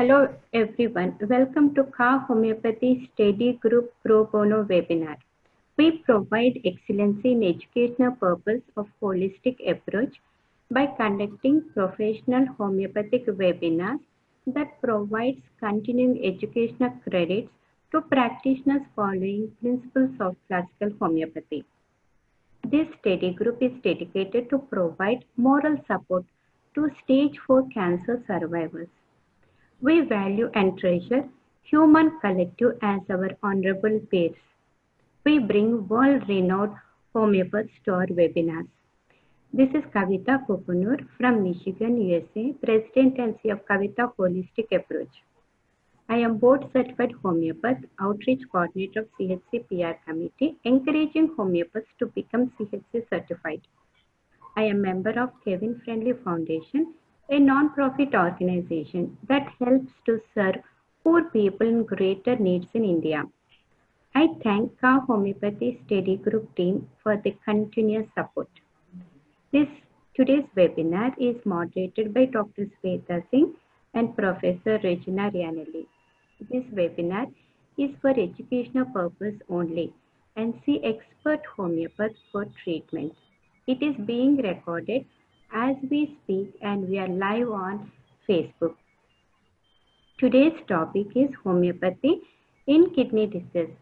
Hello everyone, welcome to Ka Homeopathy Study Group Pro Bono webinar. We provide excellency in educational purpose of holistic approach by conducting professional homeopathic webinars that provides continuing educational credits to practitioners following principles of classical homeopathy. This study group is dedicated to provide moral support to stage 4 cancer survivors. We value and treasure human collective as our honorable peers. We bring world-renowned homeopaths to our webinars. This is Kavita Kokunur from Michigan, USA, President and CEO of Kavita Holistic Approach. I am board-certified homeopath, outreach coordinator of CHC PR committee, encouraging homeopaths to become CHC certified. I am member of Kevin Friendly Foundation, a non-profit organization that helps to serve poor people in greater needs in India. I thank Ka Homeopathy Study Group team for the continuous support. Today's webinar is moderated by Dr. Sweta Singh and Professor Regina Rianelli. This webinar is for educational purpose only and see expert homeopaths for treatment. It is being recorded as we speak and we are live on Facebook. Today's topic is homeopathy in kidney disease.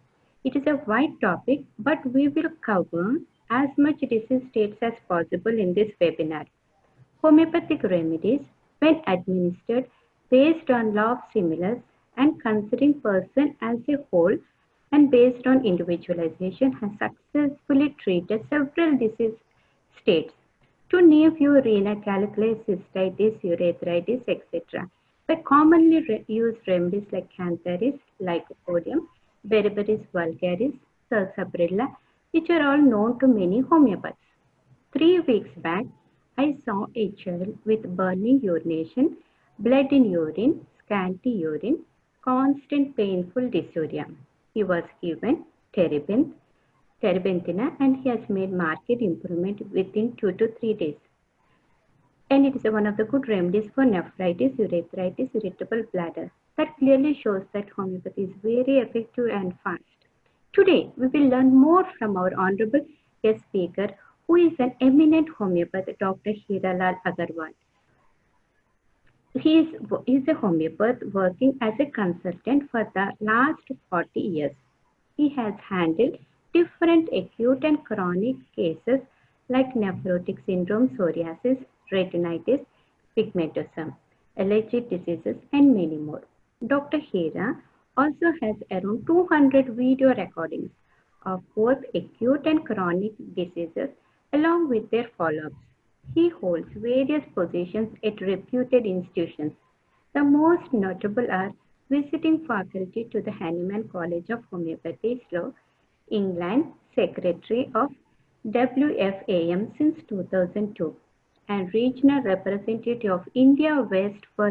It is a wide topic, but we will cover as much disease states as possible in this webinar. Homeopathic remedies, when administered based on law of similar and considering person as a whole and based on individualization, has successfully treated several disease states. To name few, renal calculus, cystitis, urethritis, etc. By commonly used remedies like Cantharis, Lycopodium, Berberis vulgaris, Sarsaparilla, which are all known to many homeopaths. 3 weeks back, I saw a child with burning urination, blood in urine, scanty urine, constant painful dysuria. He was given terbinthina, and he has made marked improvement within 2 to 3 days. And it is one of the good remedies for nephritis, urethritis, irritable bladder. That clearly shows that homeopathy is very effective and fast. Today, we will learn more from our honorable guest speaker, who is an eminent homeopath, Dr. Hiralal Agarwal. He is a homeopath working as a consultant for the last 40 years. He has handled different acute and chronic cases like nephrotic syndrome, psoriasis, retinitis, pigmentosa, allergic diseases, and many more. Dr. Hira also has around 200 video recordings of both acute and chronic diseases along with their follow-ups. He holds various positions at reputed institutions. The most notable are visiting faculty to the Hahnemann College of Homeopathy, Slough, England, Secretary of WFAM since 2002, and regional representative of India West for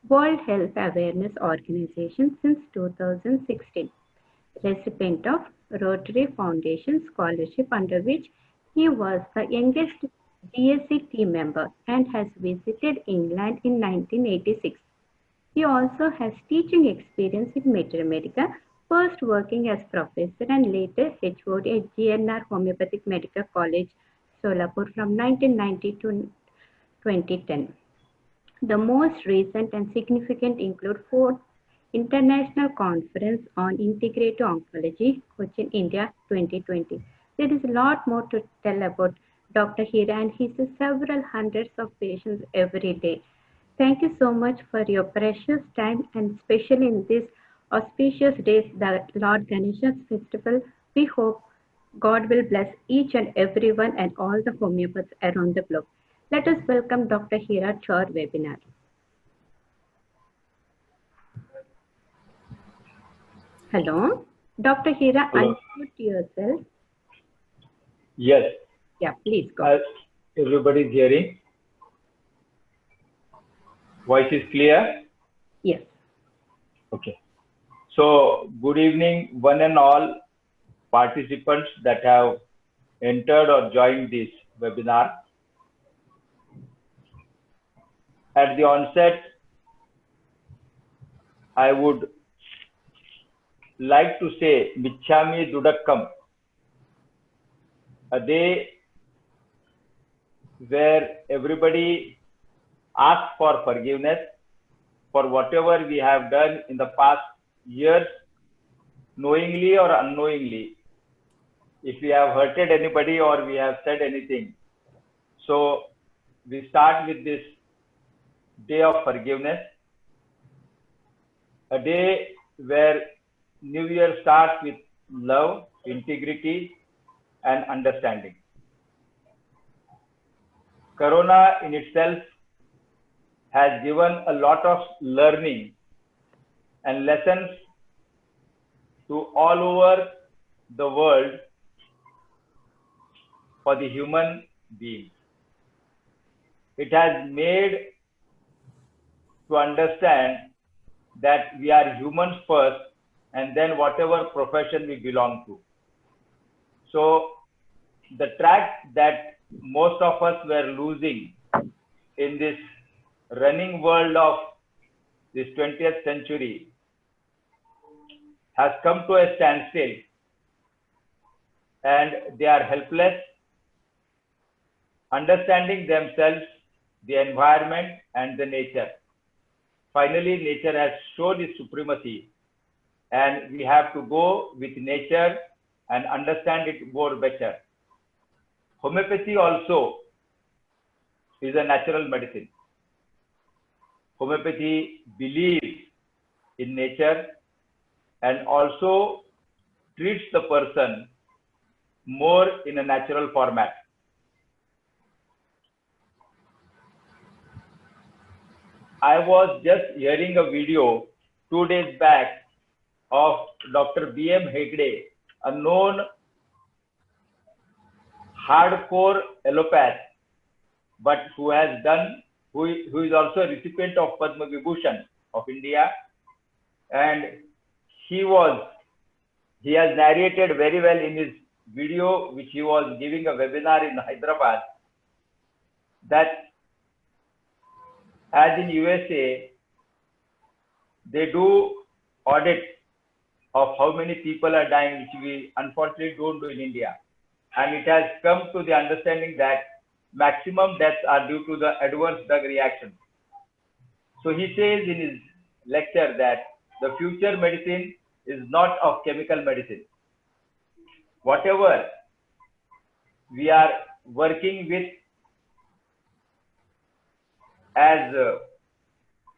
World Health Awareness Organization since 2016. Recipient of Rotary Foundation scholarship, under which he was the youngest GSC team member and has visited England in 1986. He also has teaching experience in Medicare, first working as professor and later HOD at GNR Homeopathic Medical College, Solapur from 1990 to 2010. The most recent and significant include 4th International Conference on Integrative Oncology, Cochin, India 2020. There is a lot more to tell about Dr. Hira, and he sees several hundreds of patients every day. Thank you so much for your precious time, and especially in this auspicious days, the Lord Ganesha's festival. We hope God will bless each and everyone and all the homeopaths around the globe. Let us welcome Dr. Hira to our webinar. Hello, Dr. Hira, unmute yourself. Yes. Yeah, please go. Everybody is hearing? Voice is clear? Yes. Okay. So, good evening, one and all participants that have entered or joined this webinar. At the onset, I would like to say Michhami Dudakkam, a day where everybody asks for forgiveness for whatever we have done in the past years, knowingly or unknowingly. If we have hurted anybody or we have said anything. So we start with this day of forgiveness, a day where New Year starts with love, integrity, and understanding. Corona in itself has given a lot of learning and lessons to all over the world for the human being. It has made to understand that we are humans first and then whatever profession we belong to. So the track that most of us were losing in this running world of this 20th century has come to a standstill, and they are helpless, understanding themselves, the environment and the nature. Finally, nature has shown its supremacy, and we have to go with nature and understand it more better. Homeopathy also is a natural medicine. Homeopathy believes in nature and also treats the person more in a natural format. I was just hearing a video 2 days back of Dr. B.M. Hegde, a known hardcore allopath, but who is also a recipient of Padma Vibhushan of India, and he has narrated very well in his video, which he was giving a webinar in Hyderabad, that as in USA, they do audits of how many people are dying, which we unfortunately don't do in India. And it has come to the understanding that maximum deaths are due to the adverse drug reaction. So he says in his lecture that the future medicine is not of chemical medicine. Whatever we are working with as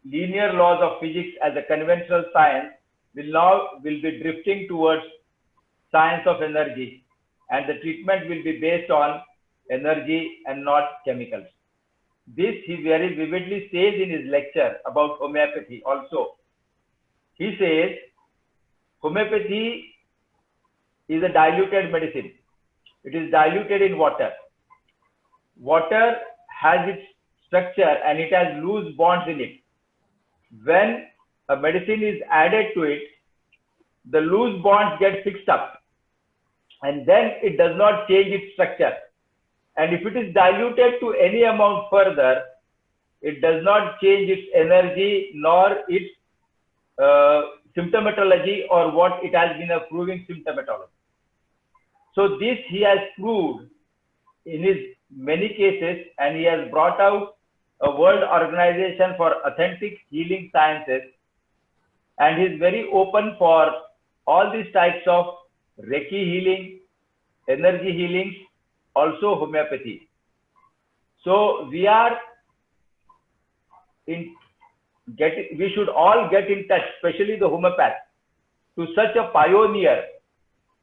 linear laws of physics as a conventional science will be drifting towards science of energy, and the treatment will be based on energy and not chemicals. This he very vividly says in his lecture about homeopathy also. He says homeopathy is a diluted medicine. It is diluted in water. Water has its structure and it has loose bonds in it. When a medicine is added to it, the loose bonds get fixed up and then it does not change its structure. And if it is diluted to any amount further, it does not change its energy nor its symptomatology or what it has been proving symptomatology. So this he has proved in his many cases, and he has brought out a World Organization for Authentic Healing Sciences, and he is very open for all these types of Reiki healing, energy healings, also homeopathy. So we should all get in touch, especially the homeopath, to such a pioneer,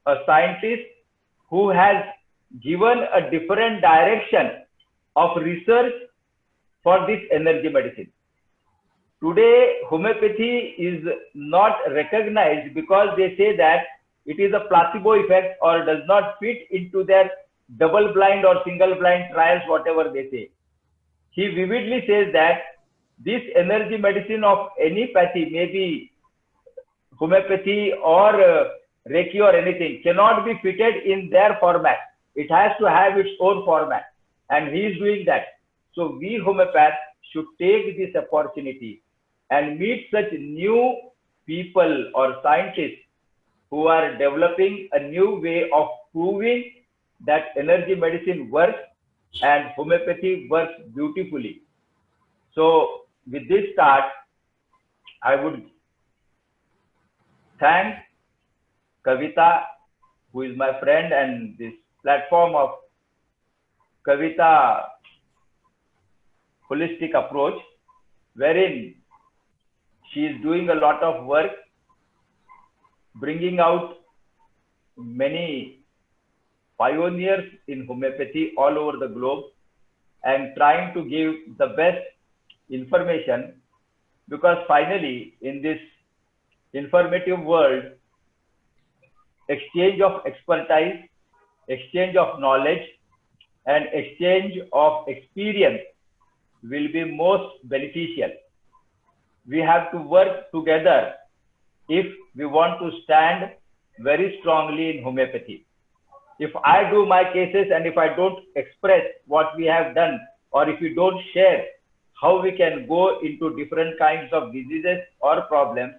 a scientist who has given a different direction of research for this energy medicine. Today, homeopathy is not recognized because they say that it is a placebo effect or does not fit into their double blind or single blind trials, whatever they say. He vividly says that this energy medicine of any pathy, maybe homeopathy or Reiki or anything, cannot be fitted in their format. It has to have its own format, and he is doing that. So we homeopaths should take this opportunity and meet such new people or scientists who are developing a new way of proving that energy medicine works and homeopathy works beautifully. So with this start, I would thank Kavita, who is my friend, and this platform of Kavita Holistic Approach, wherein she is doing a lot of work, bringing out many pioneers in homeopathy all over the globe and trying to give the best information, because finally in this informative world, exchange of expertise, exchange of knowledge, and exchange of experience will be most beneficial. We have to work together if we want to stand very strongly in homeopathy. If I do my cases and if I don't express what we have done, or if we don't share how we can go into different kinds of diseases or problems,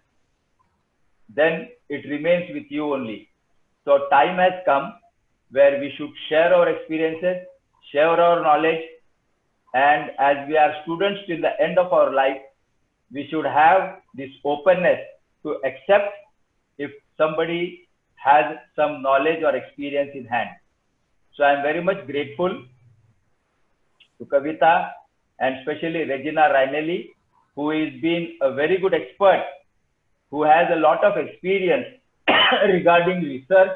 then it remains with you only. So time has come where we should share our experiences, share our knowledge, and as we are students till the end of our life, we should have this openness to accept if somebody has some knowledge or experience in hand. So I am very much grateful to Kavita and especially Regina Rainelli, who has been a very good expert, who has a lot of experience regarding research,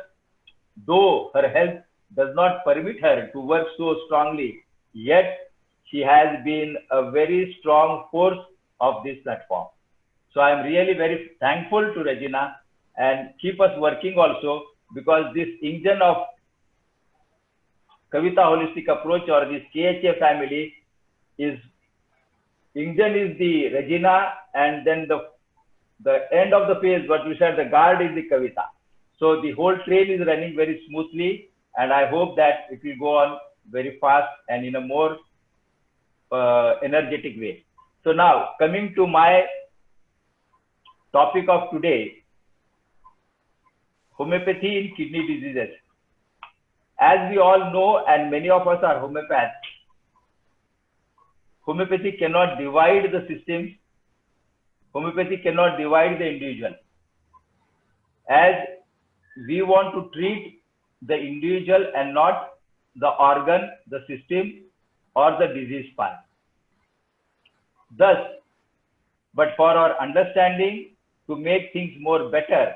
though her health does not permit her to work so strongly, yet she has been a very strong force of this platform. So I am really very thankful to Regina, and keep us working also, because this engine of Kavita Holistic Approach or this KHA family is, engine is the Regina, and then the end of the phase, what we said, the guard is the Kavita. So the whole train is running very smoothly, and I hope that it will go on very fast and in a more energetic way. So now coming to my topic of today, homeopathy in kidney diseases. As we all know, and many of us are homeopaths, homeopathy cannot divide the systems. Homeopathy cannot divide the individual. As we want to treat the individual and not the organ, the system, or the disease part. Thus, but for our understanding, to make things more better,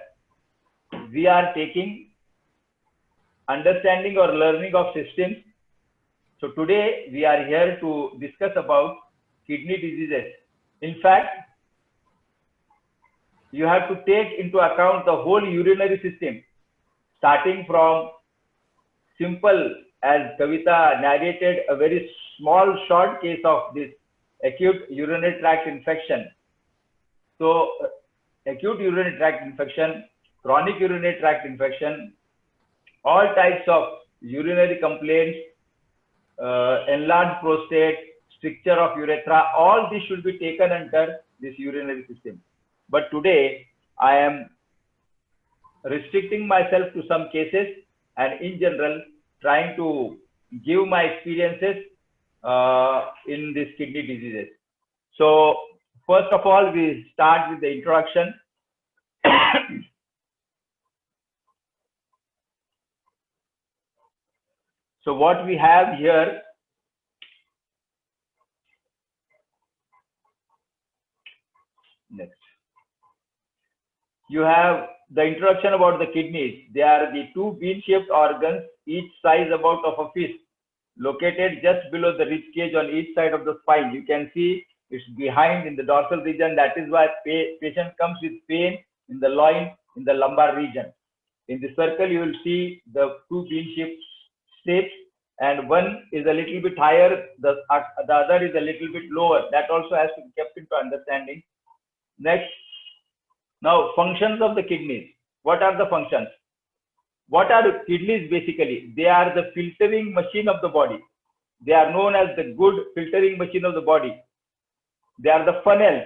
we are taking understanding or learning of systems. So today we are here to discuss about kidney diseases. In fact, you have to take into account the whole urinary system, starting from simple, as Kavita narrated, a very small short case of this acute urinary tract infection. So acute urinary tract infection, chronic urinary tract infection, all types of urinary complaints, enlarged prostate, stricture of urethra, all this should be taken under this urinary system. But today I am restricting myself to some cases and in general trying to give my experiences in these kidney diseases. So first of all, we start with the introduction. So what we have here, next, you have the introduction about the kidneys. They are the two bean-shaped organs, each size about of a fist, located just below the rib cage on each side of the spine. You can see it's behind in the dorsal region. That is why patient comes with pain in the loin, in the lumbar region. In the circle, you will see the two bean-shaped shapes, and one is a little bit higher, the other is a little bit lower. That also has to be kept into understanding. Next, now functions of the kidneys. What are the functions? What are the kidneys basically? They are the filtering machine of the body. They are known as the good filtering machine of the body. They are the funnels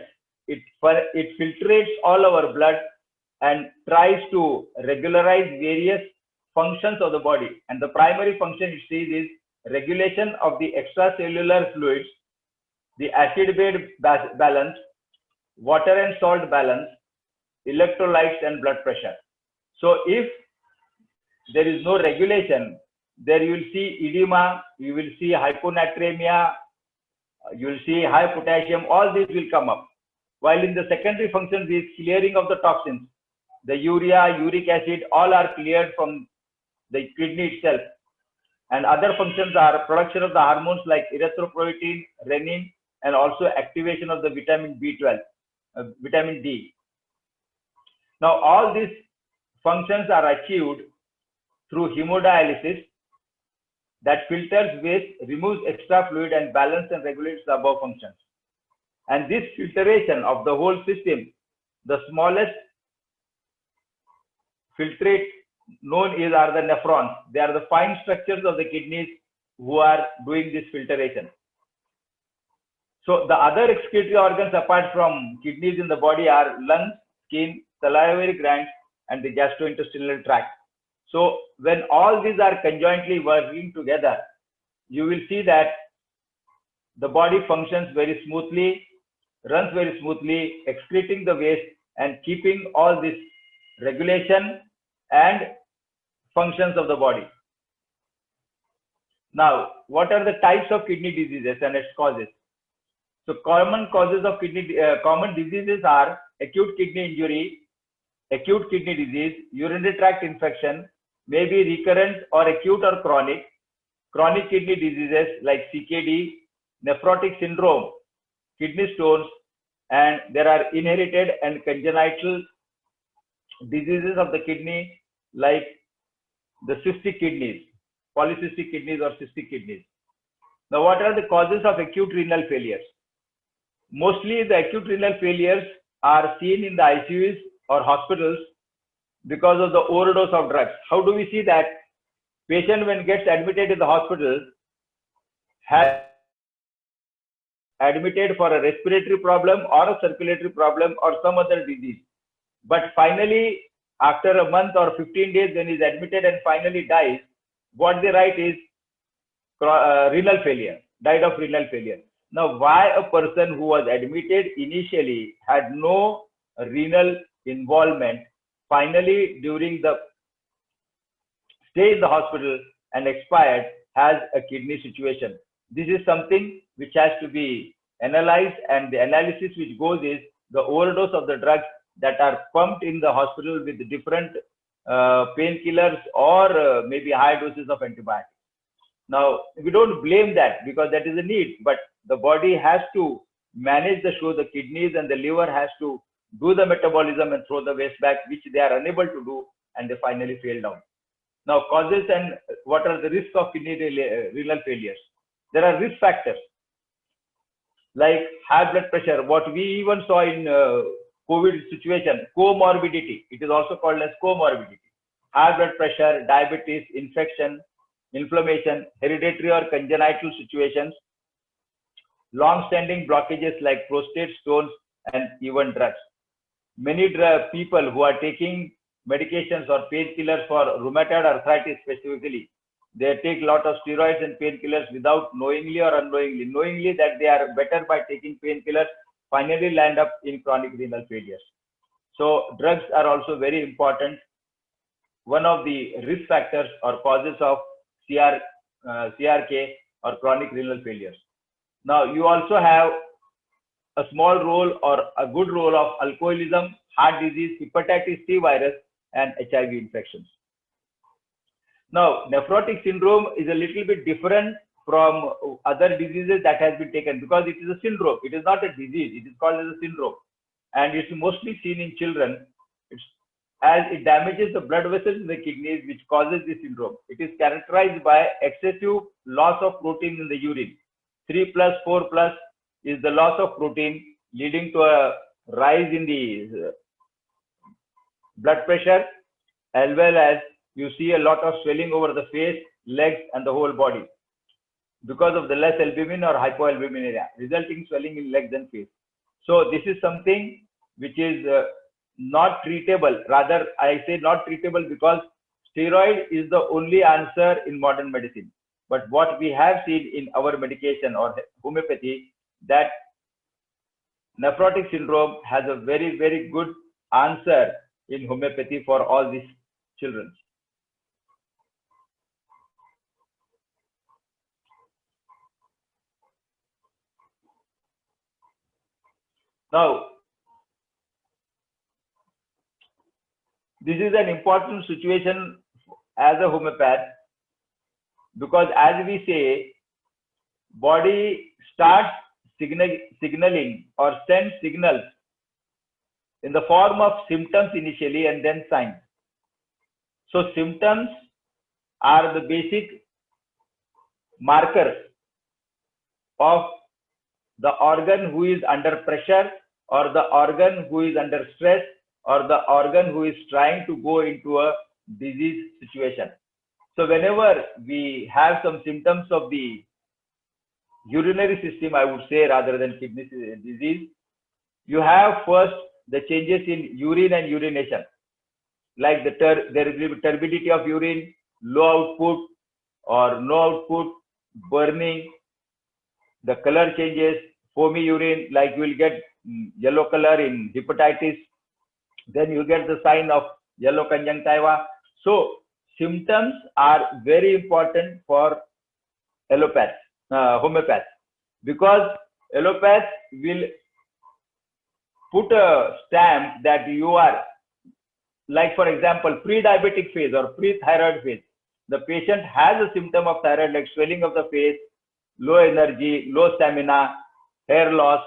it filtrates all our blood and tries to regularize various functions of the body. And the primary function it sees is regulation of the extracellular fluids, the acid-base balance, water and salt balance, electrolytes, and blood pressure. So if there is no regulation, there you will see edema, you will see hyponatremia, you will see high potassium, all these will come up. While in the secondary functions is clearing of the toxins, the urea, uric acid, all are cleared from the kidney itself. And other functions are production of the hormones like erythropoietin, renin, and also activation of the vitamin B12, vitamin D. Now, all these functions are achieved through hemodialysis that filters waste, removes extra fluid, and balances and regulates the above functions. And this filtration of the whole system, the smallest filtrate known are the nephrons. They are the fine structures of the kidneys who are doing this filtration. So the other excretory organs apart from kidneys in the body are lungs, skin, salivary glands, and the gastrointestinal tract. So when all these are conjointly working together, you will see that the body functions very smoothly, runs very smoothly, excreting the waste and keeping all this regulation and functions of the body. Now, what are the types of kidney diseases and its causes? So common causes of common diseases are acute kidney injury, acute kidney disease, urinary tract infection, may be recurrent or acute or chronic kidney diseases like CKD, nephrotic syndrome, kidney stones, and there are inherited and congenital diseases of the kidney like the cystic kidneys, polycystic kidneys or cystic kidneys. Now, what are the causes of acute renal failures? Mostly the acute renal failures are seen in the ICUs or hospitals because of the overdose of drugs. How do we see that? Patient when gets admitted in the hospital has admitted for a respiratory problem or a circulatory problem or some other disease. But finally, after a month or 15 days when he is admitted and finally dies, what they write is renal failure, died of renal failure. Now, why a person who was admitted initially had no renal involvement, finally during the stay in the hospital and expired has a kidney situation? This is something which has to be analyzed, and the analysis which goes is the overdose of the drugs that are pumped in the hospital with different painkillers or maybe high doses of antibiotics. Now, we don't blame that because that is a need, but the body has to manage the kidneys and the liver has to do the metabolism and throw the waste back, which they are unable to do, and they finally fail down. Now, causes and what are the risks of kidney renal failures? There are risk factors like high blood pressure, what we even saw in COVID situation, comorbidity. It is also called as comorbidity. High blood pressure, diabetes, infection, inflammation, hereditary or congenital situations, long-standing blockages like prostate stones, and even drugs. Many people who are taking medications or painkillers for rheumatoid arthritis specifically, they take a lot of steroids and painkillers without knowingly or unknowingly, knowingly that they are better by taking painkillers, finally land up in chronic renal failures. So drugs are also very important. One of the risk factors or causes of CRK or chronic renal failures. Now, you also have a small role or a good role of alcoholism, heart disease, hepatitis C virus, and HIV infections. Now, nephrotic syndrome is a little bit different from other diseases that has been taken because it is a syndrome. It is not a disease. It is called as a syndrome. And it's mostly seen in children as it damages the blood vessels in the kidneys, which causes this syndrome. It is characterized by excessive loss of protein in the urine. 3+, 4+ is the loss of protein, leading to a rise in the blood pressure, as well as you see a lot of swelling over the face, legs, and the whole body because of the less albumin or hypoalbuminuria, resulting swelling in legs and face. So this is something which is not treatable. Rather, I say not treatable because steroid is the only answer in modern medicine. But what we have seen in our medication or homeopathy, that nephrotic syndrome has a very, very good answer in homeopathy for all these children. Now, this is an important situation as a homeopath, because as we say, body starts signaling or sends signals in the form of symptoms initially and then signs. So symptoms are the basic markers of the organ who is under pressure, or the organ who is under stress, or the organ who is trying to go into a disease situation. So whenever we have some symptoms of the urinary system, I would say, rather than kidney disease, you have first the changes in urine and urination, like there will be turbidity of urine, low output or no output, burning, the color changes, foamy urine, like you will get yellow color in hepatitis, then you get the sign of yellow conjunctiva. So symptoms are very important for homeopath, because allopath will put a stamp that you are, like for example, pre-diabetic phase or pre-thyroid phase. The patient has a symptom of thyroid, like swelling of the face, low energy, low stamina, hair loss,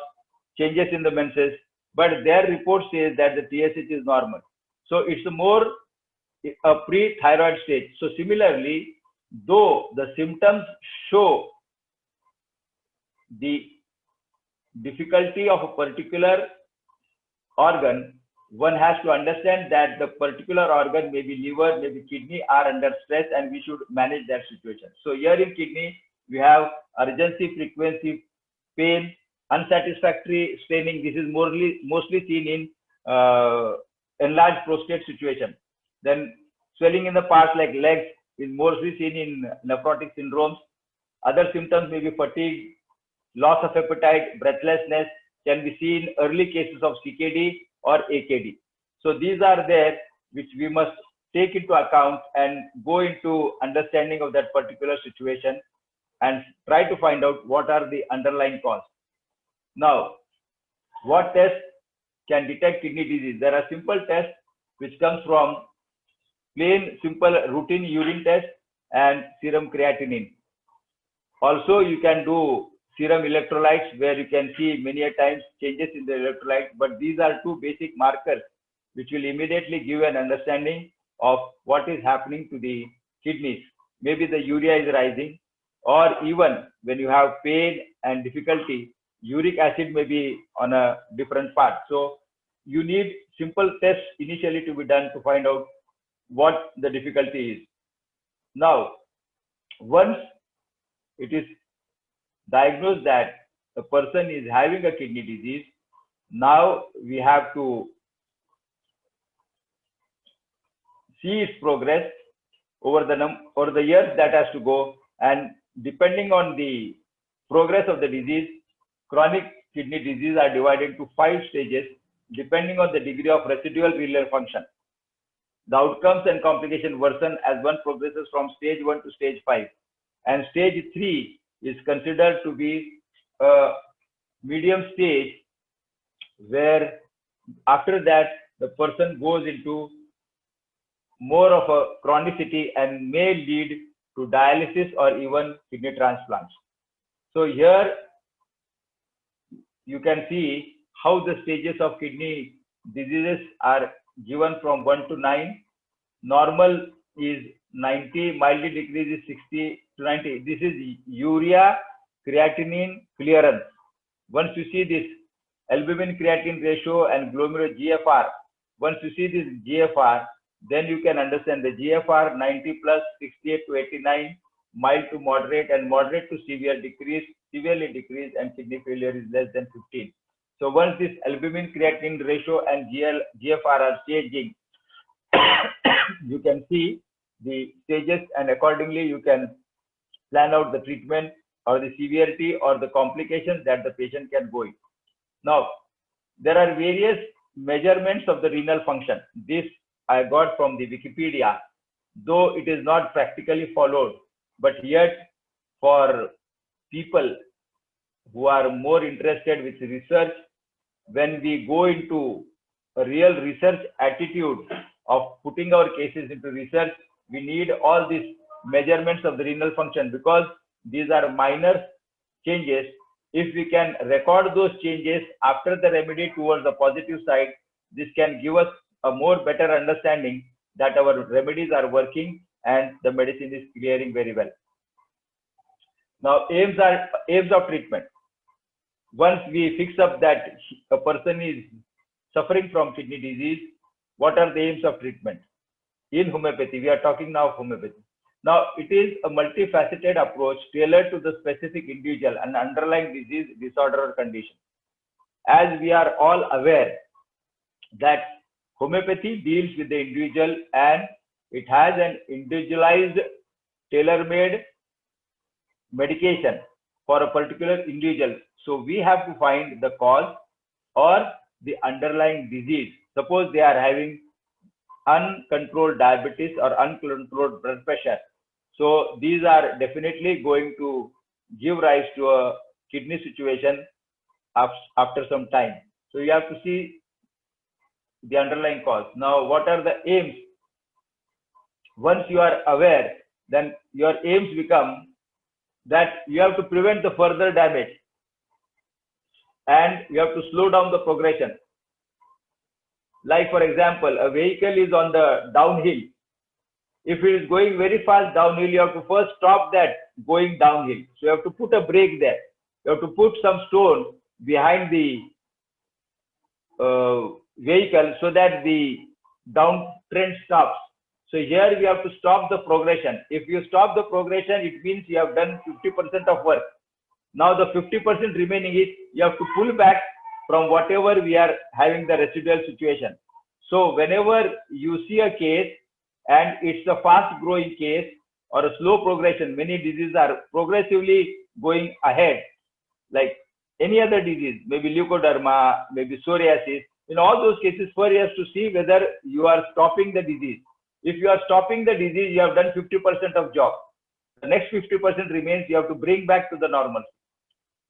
changes in the menses, but their report says that the TSH is normal. So it's more a pre-thyroid stage. So similarly, though the symptoms show the difficulty of a particular organ, one has to understand that the particular organ, maybe liver, maybe kidney, are under stress, and we should manage that situation. So here in kidney, we have urgency, frequency, pain, unsatisfactory staining. This is mostly seen in enlarged prostate situation. Then swelling in the parts like legs is mostly seen in nephrotic syndromes. Other symptoms may be fatigue, loss of appetite, breathlessness, can be seen early cases of CKD or AKD. So these are there which we must take into account and go into understanding of that particular situation and try to find out what are the underlying cause. Now, what tests can detect kidney disease? There are simple tests which comes from plain simple routine urine test and serum creatinine. Also, you can do serum electrolytes, where you can see many a times changes in the electrolytes, but these are two basic markers which will immediately give an understanding of what is happening to the kidneys. Maybe the urea is rising, or even when you have pain and difficulty, uric acid may be on a different part. So you need simple tests initially to be done to find out what the difficulty is. Now, once it is diagnosed that a person is having a kidney disease, now we have to see its progress over the years that has to go, and depending on the progress of the disease, chronic kidney disease are divided into 5 stages depending on the degree of residual renal function. The outcomes and complications worsen as one progresses from stage 1 to stage 5, and stage 3 is considered to be a medium stage, where after that the person goes into more of a chronicity and may lead to dialysis or even kidney transplants. So here you can see how the stages of kidney diseases are given from 1 to 9. Normal is 90, mildly decreased is 60 to 90. This is urea creatinine clearance. Once you see this albumin creatinine ratio and glomerular GFR, once you see this GFR, then you can understand the GFR 90 plus 68 to 89, mild to moderate, and moderate to severe decrease, severely decreased, and kidney failure is less than 15. So once this albumin creatinine ratio and GFR are changing, you can see the stages, and accordingly you can plan out the treatment or the severity or the complications that the patient can go in. Now, there are various measurements of the renal function. This I got from the Wikipedia, though it is not practically followed, but yet for people who are more interested with research, when we go into a real research attitude of putting our cases into research, we need all these measurements of the renal function, because these are minor changes. If we can record those changes after the remedy towards the positive side, this can give us a more better understanding that our remedies are working and the medicine is clearing very well. Now, aims of treatment. Once we fix up that a person is suffering from kidney disease, what are the aims of treatment? In homeopathy, we are talking now of homeopathy. Now, it is a multifaceted approach tailored to the specific individual and underlying disease, disorder, or condition. As we are all aware that homeopathy deals with the individual and it has an individualized, tailor-made medication for a particular individual. So we have to find the cause or the underlying disease. Suppose they are having uncontrolled diabetes or uncontrolled blood pressure. So these are definitely going to give rise to a kidney situation after some time. So you have to see the underlying cause. Now, what are the aims? Once you are aware, then your aims become that you have to prevent the further damage and you have to slow down the progression. Like, for example, a vehicle is on the downhill. If it is going very fast downhill, you have to first stop that going downhill. So you have to put a brake there. You have to put some stone behind the vehicle so that the downtrend stops. So here we have to stop the progression. If you stop the progression, it means you have done 50% of work. Now the 50% remaining is you have to pull back from whatever we are having the residual situation. So whenever you see a case and it's a fast growing case or a slow progression, many diseases are progressively going ahead, like any other disease, maybe leukoderma, maybe psoriasis. In all those cases, first you have to see whether you are stopping the disease. If you are stopping the disease, you have done 50% of job. The next 50% remains, you have to bring back to the normal.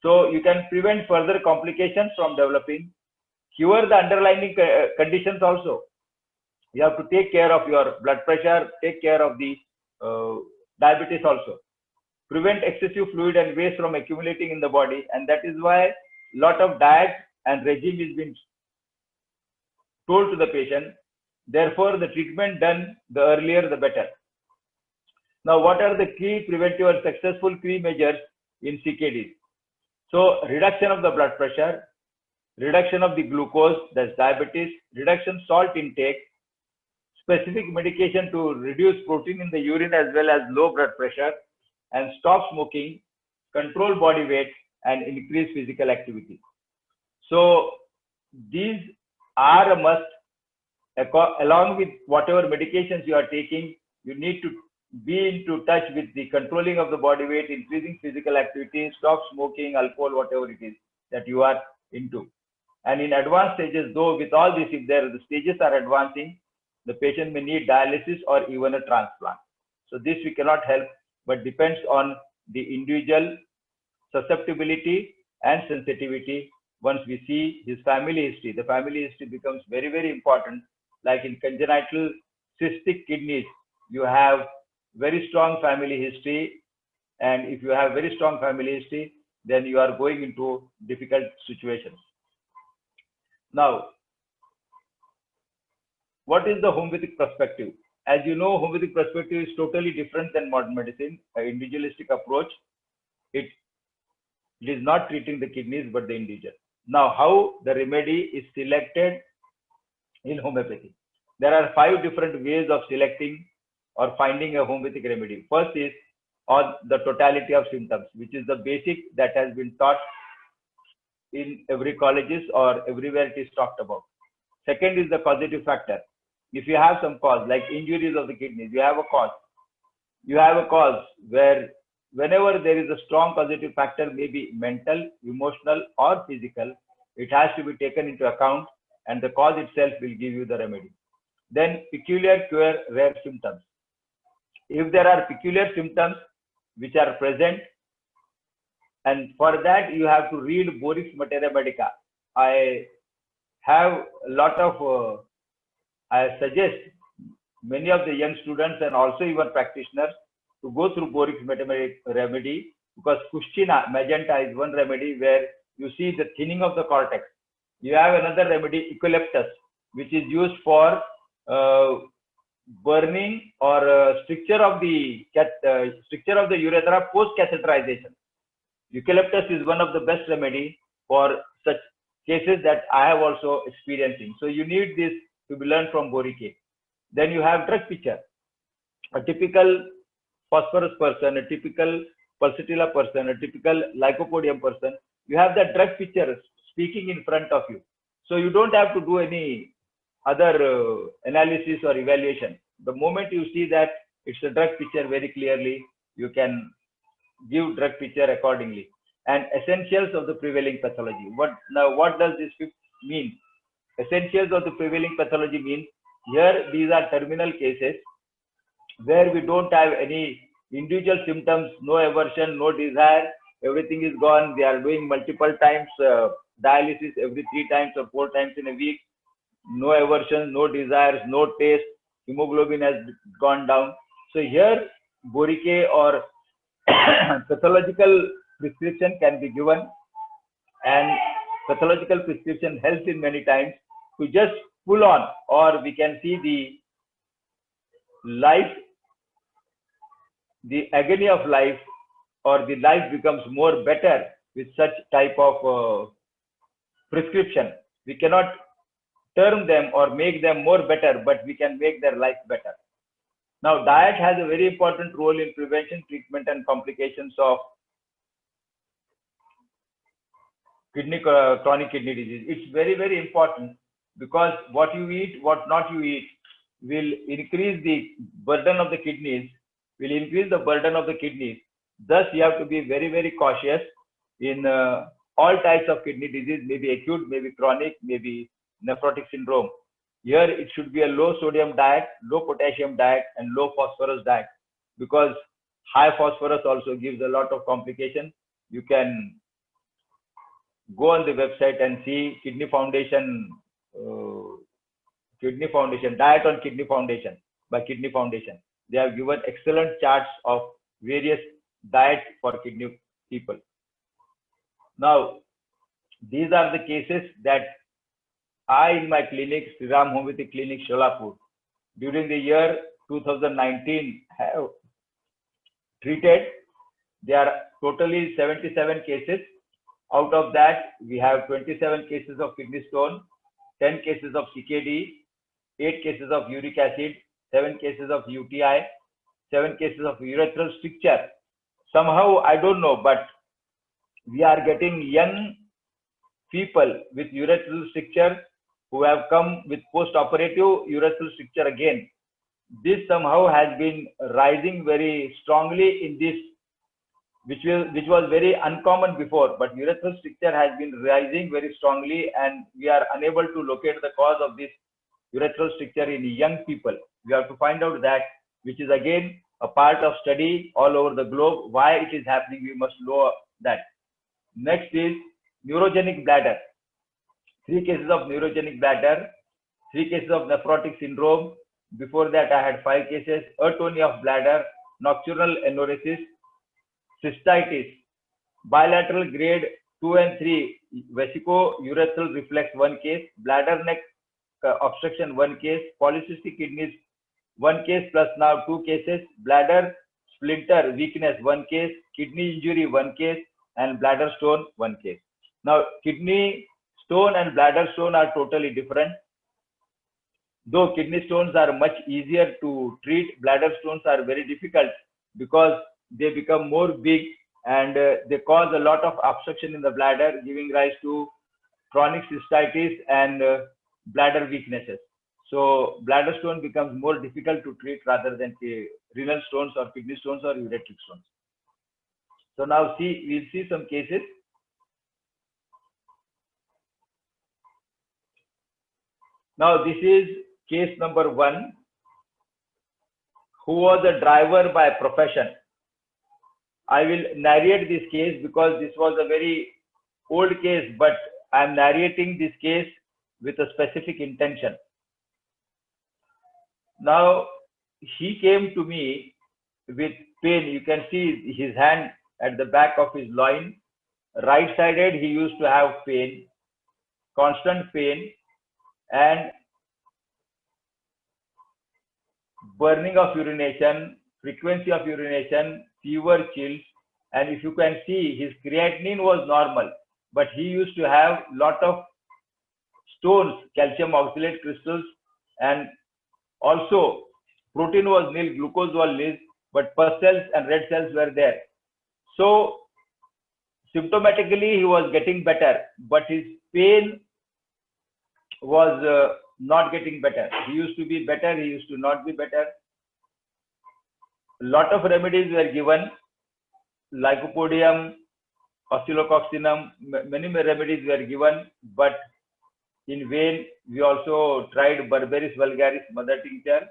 So you can prevent further complications from developing, cure the underlying conditions also. You have to take care of your blood pressure, take care of the diabetes also. Prevent excessive fluid and waste from accumulating in the body, and that is why a lot of diet and regime is being told to the patient. Therefore, the treatment done the earlier the better. Now, what are the key preventive or successful key measures in CKD? So, reduction of the blood pressure, reduction of the glucose, that's diabetes, reduction salt intake, specific medication to reduce protein in the urine as well as low blood pressure, and stop smoking, control body weight, and increase physical activity. So these are a must. Along with whatever medications you are taking, you need to be into touch with the controlling of the body weight, increasing physical activity, stop smoking, alcohol, whatever it is that you are into. And in advanced stages, though, with all this, if the stages are advancing, the patient may need dialysis or even a transplant. So this we cannot help, but depends on the individual susceptibility and sensitivity. Once we see his family history, the family history becomes very, very important. Like in congenital cystic kidneys, you have very strong family history. And if you have very strong family history, then you are going into difficult situations. Now, what is the homeopathic perspective? As you know, homeopathic perspective is totally different than modern medicine, an individualistic approach. It is not treating the kidneys, but the individual. Now, how the remedy is selected in homeopathy? There are 5 different ways of selecting or finding a homeopathic remedy. First is on the totality of symptoms, which is the basic that has been taught in every colleges or everywhere it is talked about. Second is the causative factor. If you have some cause like injuries of the kidneys, you have a cause. You have a cause where whenever there is a strong causative factor, maybe mental, emotional, or physical, it has to be taken into account, and the cause itself will give you the remedy. Then peculiar cure rare symptoms. If there are peculiar symptoms which are present, and for that you have to read Borix Materia Medica. I have a lot of, I suggest many of the young students and also even practitioners to go through Borix Materia remedy, because Cushchina magenta is one remedy where you see the thinning of the cortex. You have another remedy, eucalyptus, which is used for burning or stricture of the urethra post catheterization. Eucalyptus is one of the best remedy for such cases that I have also experiencing. So you need this to be learned from Borike. Then you have drug picture. A typical phosphorus person, a typical pulsatilla person, a typical lycopodium person, you have that drug picture speaking in front of you. So you don't have to do any other analysis or evaluation. The moment you see that it's a drug picture very clearly, you can give drug picture accordingly. And essentials of the prevailing pathology. What does this mean? Essentials of the prevailing pathology means here these are terminal cases where we don't have any individual symptoms, no aversion, no desire, everything is gone. They are doing multiple times dialysis every 3 times or 4 times in a week. No aversion, no desires, no taste, hemoglobin has gone down. So here Borike or pathological prescription can be given, and pathological prescription helps in many times to just pull on, or we can see the life, the agony of life, or the life becomes more better with such type of prescription. We cannot term them or make them more better, but we can make their life better. Now, diet has a very important role in prevention, treatment, and complications of chronic kidney disease. It's very, very important, because what you eat, what not you eat, will increase the burden of the kidneys, Thus, you have to be very, very cautious in all types of kidney disease, maybe acute, maybe chronic, maybe nephrotic syndrome. Here, it should be a low sodium diet, low potassium diet, and low phosphorus diet, because high phosphorus also gives a lot of complications. You can go on the website and see Kidney Foundation, Diet on Kidney Foundation by Kidney Foundation. They have given excellent charts of various diets for kidney people. Now, these are the cases that I, in my clinic, Sri Ram Homeopathic Clinic, Sholapur, during the year 2019 have treated. There are totally 77 cases. Out of that, we have 27 cases of kidney stone, 10 cases of CKD, 8 cases of uric acid, 7 cases of UTI, 7 cases of urethral stricture. Somehow, I don't know, but we are getting young people with urethral stricture who have come with post-operative urethral stricture again. This somehow has been rising very strongly in this, which was very uncommon before, but urethral stricture has been rising very strongly, and we are unable to locate the cause of this urethral stricture in young people. We have to find out that, which is again a part of study all over the globe. Why it is happening, we must know that. Next is neurogenic bladder. 3 cases of neurogenic bladder, 3 cases of nephrotic syndrome. Before that, I had 5 cases: atonia of bladder, nocturnal enuresis, cystitis, bilateral grade 2 and 3, vesico-urethral reflex 1 case, bladder neck obstruction 1 case, polycystic kidneys 1 case plus now 2 cases, bladder splinter weakness 1 case, kidney injury 1 case, and bladder stone 1 case. Now, kidney stone and bladder stone are totally different. Though kidney stones are much easier to treat, bladder stones are very difficult because they become more big and they cause a lot of obstruction in the bladder, giving rise to chronic cystitis and bladder weaknesses. So bladder stone becomes more difficult to treat rather than renal stones or kidney stones or ureteric stones. So now we'll see some cases. Now this is case number 1, who was a driver by profession. I will narrate this case because this was a very old case, but I am narrating this case with a specific intention. Now he came to me with pain. You can see his hand at the back of his loin. Right sided, he used to have pain, constant pain, and burning of urination, frequency of urination, fever, chills. And if you can see, his creatinine was normal, but he used to have lot of stones, calcium oxalate crystals, and also protein was nil, glucose was nil, but pus cells and red cells were there. So symptomatically he was getting better, but his pain was not getting better. He used to be better, he used to not be better. A lot of remedies were given, lycopodium, oscillococcinum, many remedies were given, but in vain. We also tried Berberis vulgaris mother tincture.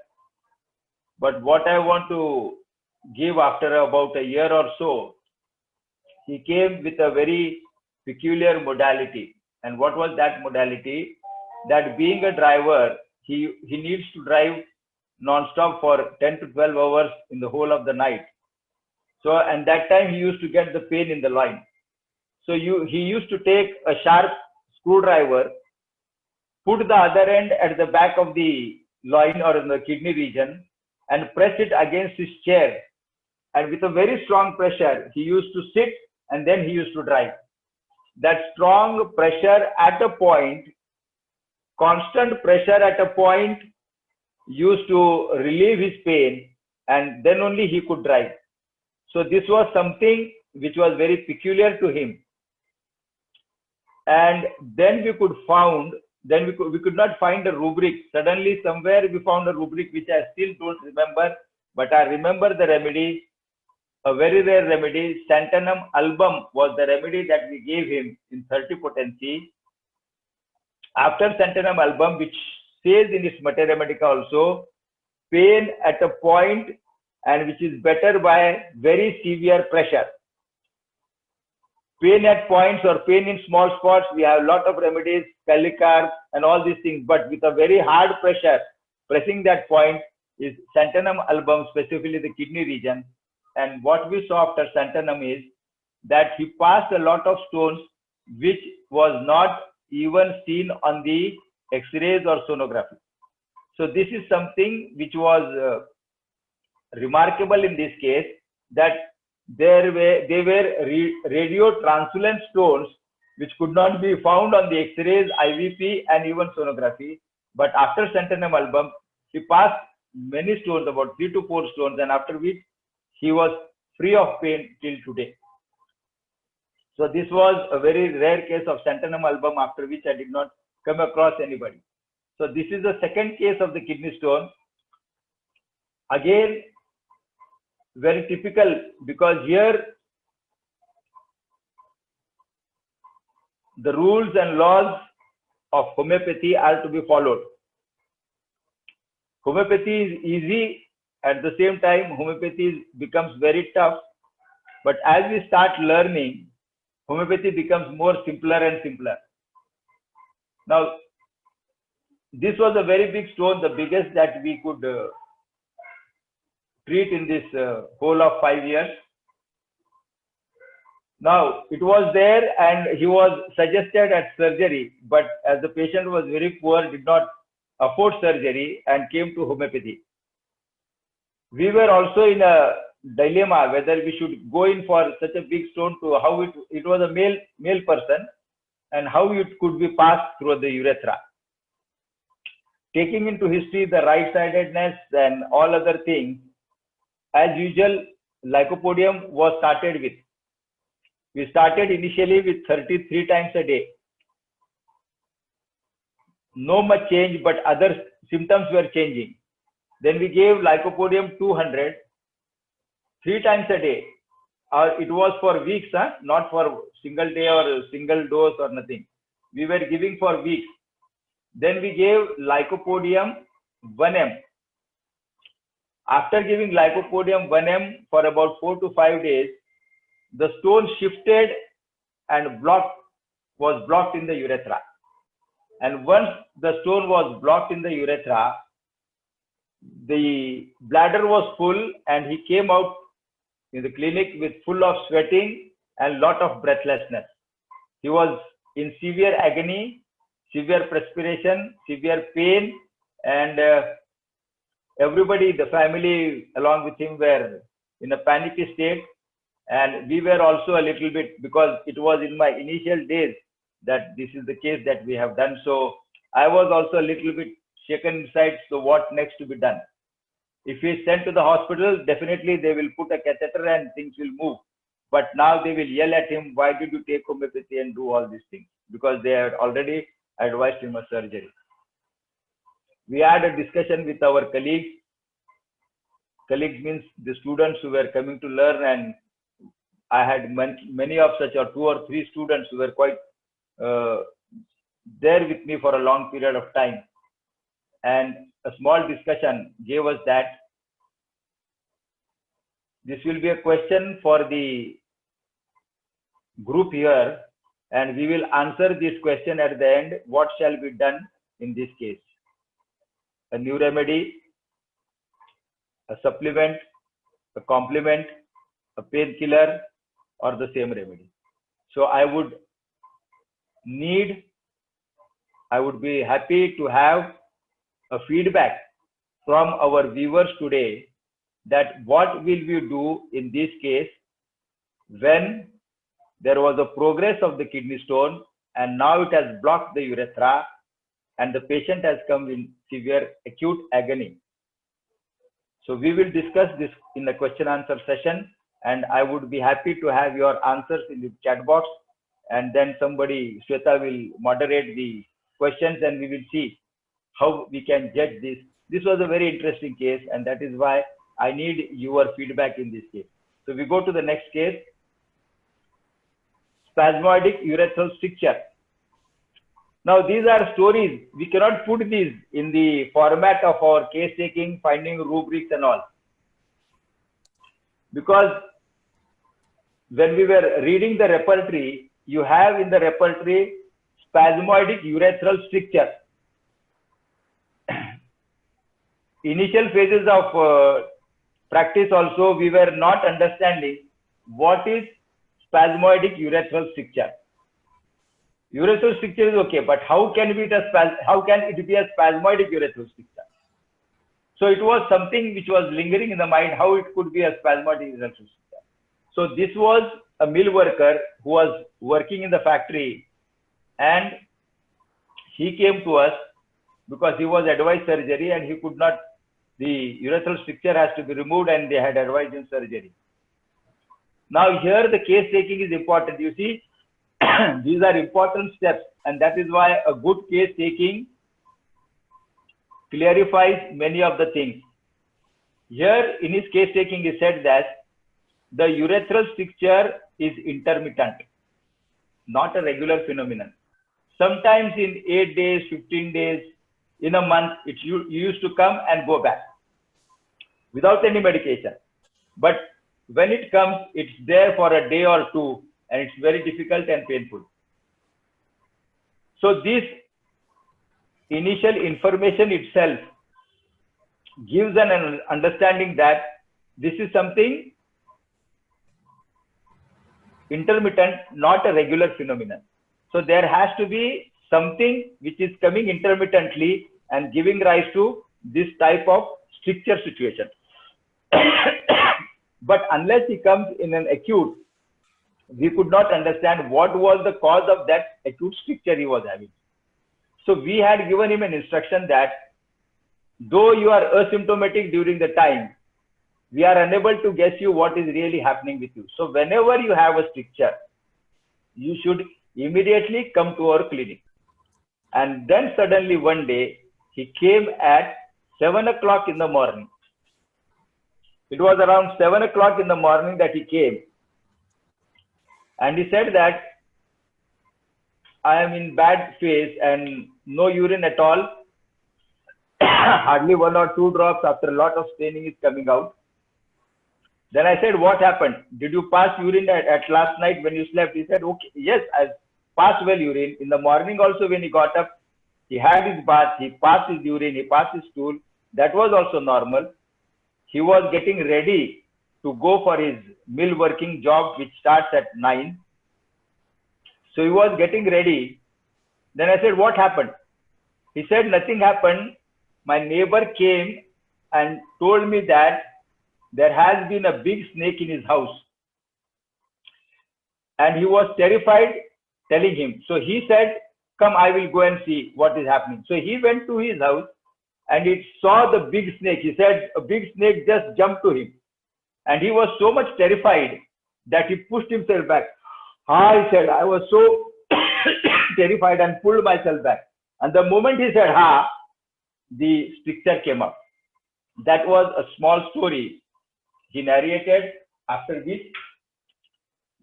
But what I want to give, after about a year or so, he came with a very peculiar modality. And what was that modality? That being a driver, he needs to drive non-stop for 10 to 12 hours in the whole of the night. So, and that time he used to get the pain in the loin. So he used to take a sharp screwdriver, put the other end at the back of the loin or in the kidney region, and press it against his chair. And with a very strong pressure, he used to sit and then he used to drive. That strong pressure at a point, constant pressure at a point, used to relieve his pain, and then only he could drive. So this was something which was very peculiar to him. And then we could not find a rubric. Suddenly somewhere we found a rubric which I still don't remember, but I remember the remedy, a very rare remedy. Santanum album was the remedy that we gave him in 30 potency. After Santanum album, which says in its Materia Medica also, pain at a point and which is better by very severe pressure. Pain at points or pain in small spots, we have a lot of remedies, Pellicar and all these things, but with a very hard pressure, pressing that point is Santanum album, specifically the kidney region. And what we saw after Santanum is that he passed a lot of stones which was not even seen on the X-rays or sonography. So this is something which was remarkable in this case, that they were radio translucent stones which could not be found on the X-rays, IVP and even sonography. But after Santanum album, he passed many stones, about 3 to 4 stones, and after which he was free of pain till today. So this was a very rare case of Santanum album, after which I did not come across anybody. So this is the second case of the kidney stone. Again, very typical, because here the rules and laws of homeopathy are to be followed. Homeopathy is easy, at the same time homeopathy becomes very tough, but as we start learning, homeopathy becomes more simpler and simpler. Now, this was a very big stone, the biggest that we could treat in this whole of 5 years. Now, it was there and he was suggested at surgery, but as the patient was very poor, did not afford surgery and came to homeopathy. We were also in a dilemma whether we should go in for such a big stone, to how it was a male person, and how it could be passed through the urethra. Taking into history the right-sidedness and all other things, as usual, lycopodium was started with. We started initially with 33 times a day. no much change, but other symptoms were changing. Then we gave Lycopodium 200 3 times a day. It was for weeks, not for single day or single dose or nothing. We were giving for weeks. Then we gave Lycopodium 1 m. After giving Lycopodium 1 m for about 4 to 5 days, the stone shifted and was blocked in the urethra. And once the stone was blocked in the urethra, the bladder was full and he came out in the clinic with full of sweating and lot of breathlessness. He was in severe agony, severe perspiration, severe pain, and everybody, the family along with him were in a panicky state. And we were also a little bit, because it was in my initial days that this is the case that we have done. So I was also a little bit shaken inside. So what next to be done? If he is sent to the hospital, definitely they will put a catheter and things will move. But now they will yell at him, why did you take homeopathy and do all these things? Because they had already advised him a surgery. We had a discussion with our colleagues. Colleagues means the students who were coming to learn, and I had many of such, or 2 or 3 students who were quite there with me for a long period of time. And a small discussion gave us that this will be a question for the group here, and we will answer this question at the end. What shall be done in this case? A new remedy, a supplement, a complement, a painkiller, or the same remedy? So I would be happy to have a feedback from our viewers today, that what will we do in this case when there was a progress of the kidney stone and now it has blocked the urethra and the patient has come in severe acute agony. So we will discuss this in the question answer session, and I would be happy to have your answers in the chat box, and then somebody, Shweta, will moderate the questions and we will see how we can judge this. This was a very interesting case, and that is why I need your feedback in this case. So we go to the next case. Spasmodic urethral stricture. Now these are stories. We cannot put these in the format of our case taking, finding rubrics and all. Because when we were reading the repertory, you have in the repertory spasmodic urethral stricture. Initial phases of practice also, we were not understanding what is spasmodic urethral stricture. Urethral stricture is okay, but how can it be a spasmodic urethral stricture? So it was something which was lingering in the mind, how it could be a spasmodic urethral stricture. So this was a mill worker who was working in the factory, and he came to us because he was advised surgery and he could not, the urethral stricture has to be removed and they had advised him surgery. Now here the case taking is important. You see, these are important steps, and that is why a good case taking clarifies many of the things. Here in his case taking, he said that the urethral stricture is intermittent, not a regular phenomenon. Sometimes in 8 days, 15 days, in a month, it used to come and go back without any medication. But when it comes, it's there for a day or two, and it's very difficult and painful. So this initial information itself gives an understanding that this is something intermittent, not a regular phenomenon. So there has to be something which is coming intermittently and giving rise to this type of stricture situation. But unless he comes in an acute, we could not understand what was the cause of that acute stricture he was having. So we had given him an instruction that though you are asymptomatic during the time, we are unable to guess you what is really happening with you. So whenever you have a stricture, you should immediately come to our clinic. And then suddenly one day, he came at 7 o'clock in the morning. It was around 7 o'clock in the morning that he came. And he said that I am in bad phase and no urine at all. Hardly 1 or 2 drops after a lot of staining is coming out. Then I said, what happened? Did you pass urine at last night when you slept? He said, okay, yes, I passed well urine. In the morning also when he got up, he had his bath, he passed his urine, he passed his stool. That was also normal. He was getting ready to go for his mill working job, which starts at 9. So he was getting ready. Then I said, what happened? He said, nothing happened. My neighbor came and told me that there has been a big snake in his house. And he was terrified, telling him. So he said, come, I will go and see what is happening. So he went to his house and he saw the big snake. He said, a big snake just jumped to him. And he was so much terrified that he pushed himself back. He said, I was so terrified and pulled myself back. And the moment he said, the picture came up. That was a small story he narrated, after which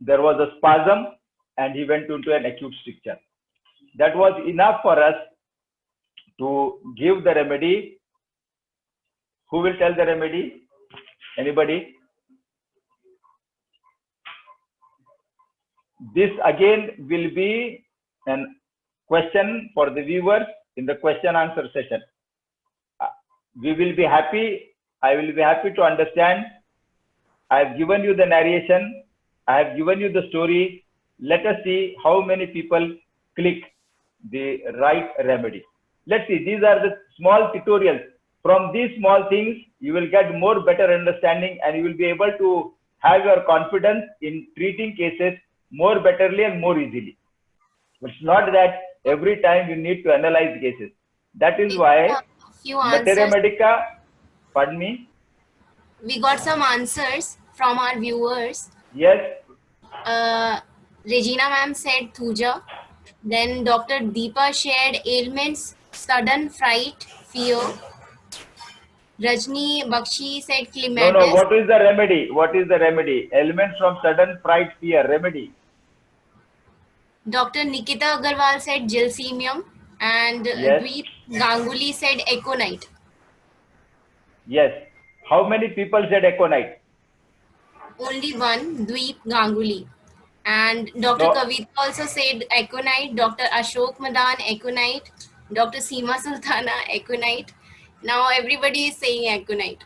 there was a spasm and he went into an acute stricture. That was enough for us to give the remedy. Who will tell the remedy? Anybody? This again will be a question for the viewers in the question answer session. We will be happy. I will be happy to understand. I have given you the narration. I have given you the story. Let us see how many people click the right remedy. Let's see. These are the small tutorials. From these small things, you will get more better understanding and you will be able to have your confidence in treating cases more betterly and more easily. It's not that every time you need to analyze cases. That is why Materia Medica, pardon me? We got some answers from our viewers. Yes. Regina ma'am said Thuja. Then Dr. Deepa shared ailments, sudden fright, fear. Rajni Bakshi said clematis. No, what is the remedy? What is the remedy? Ailments from sudden fright, fear, remedy. Dr. Nikita Agarwal said gelsemium. And yes. Dweep Ganguly said aconite. Yes. How many people said aconite? Only one, Dweep Ganguly. And Dr. Kavita also said aconite, Dr. Ashok Madan aconite, Dr. Seema Sultana aconite. Now everybody is saying aconite.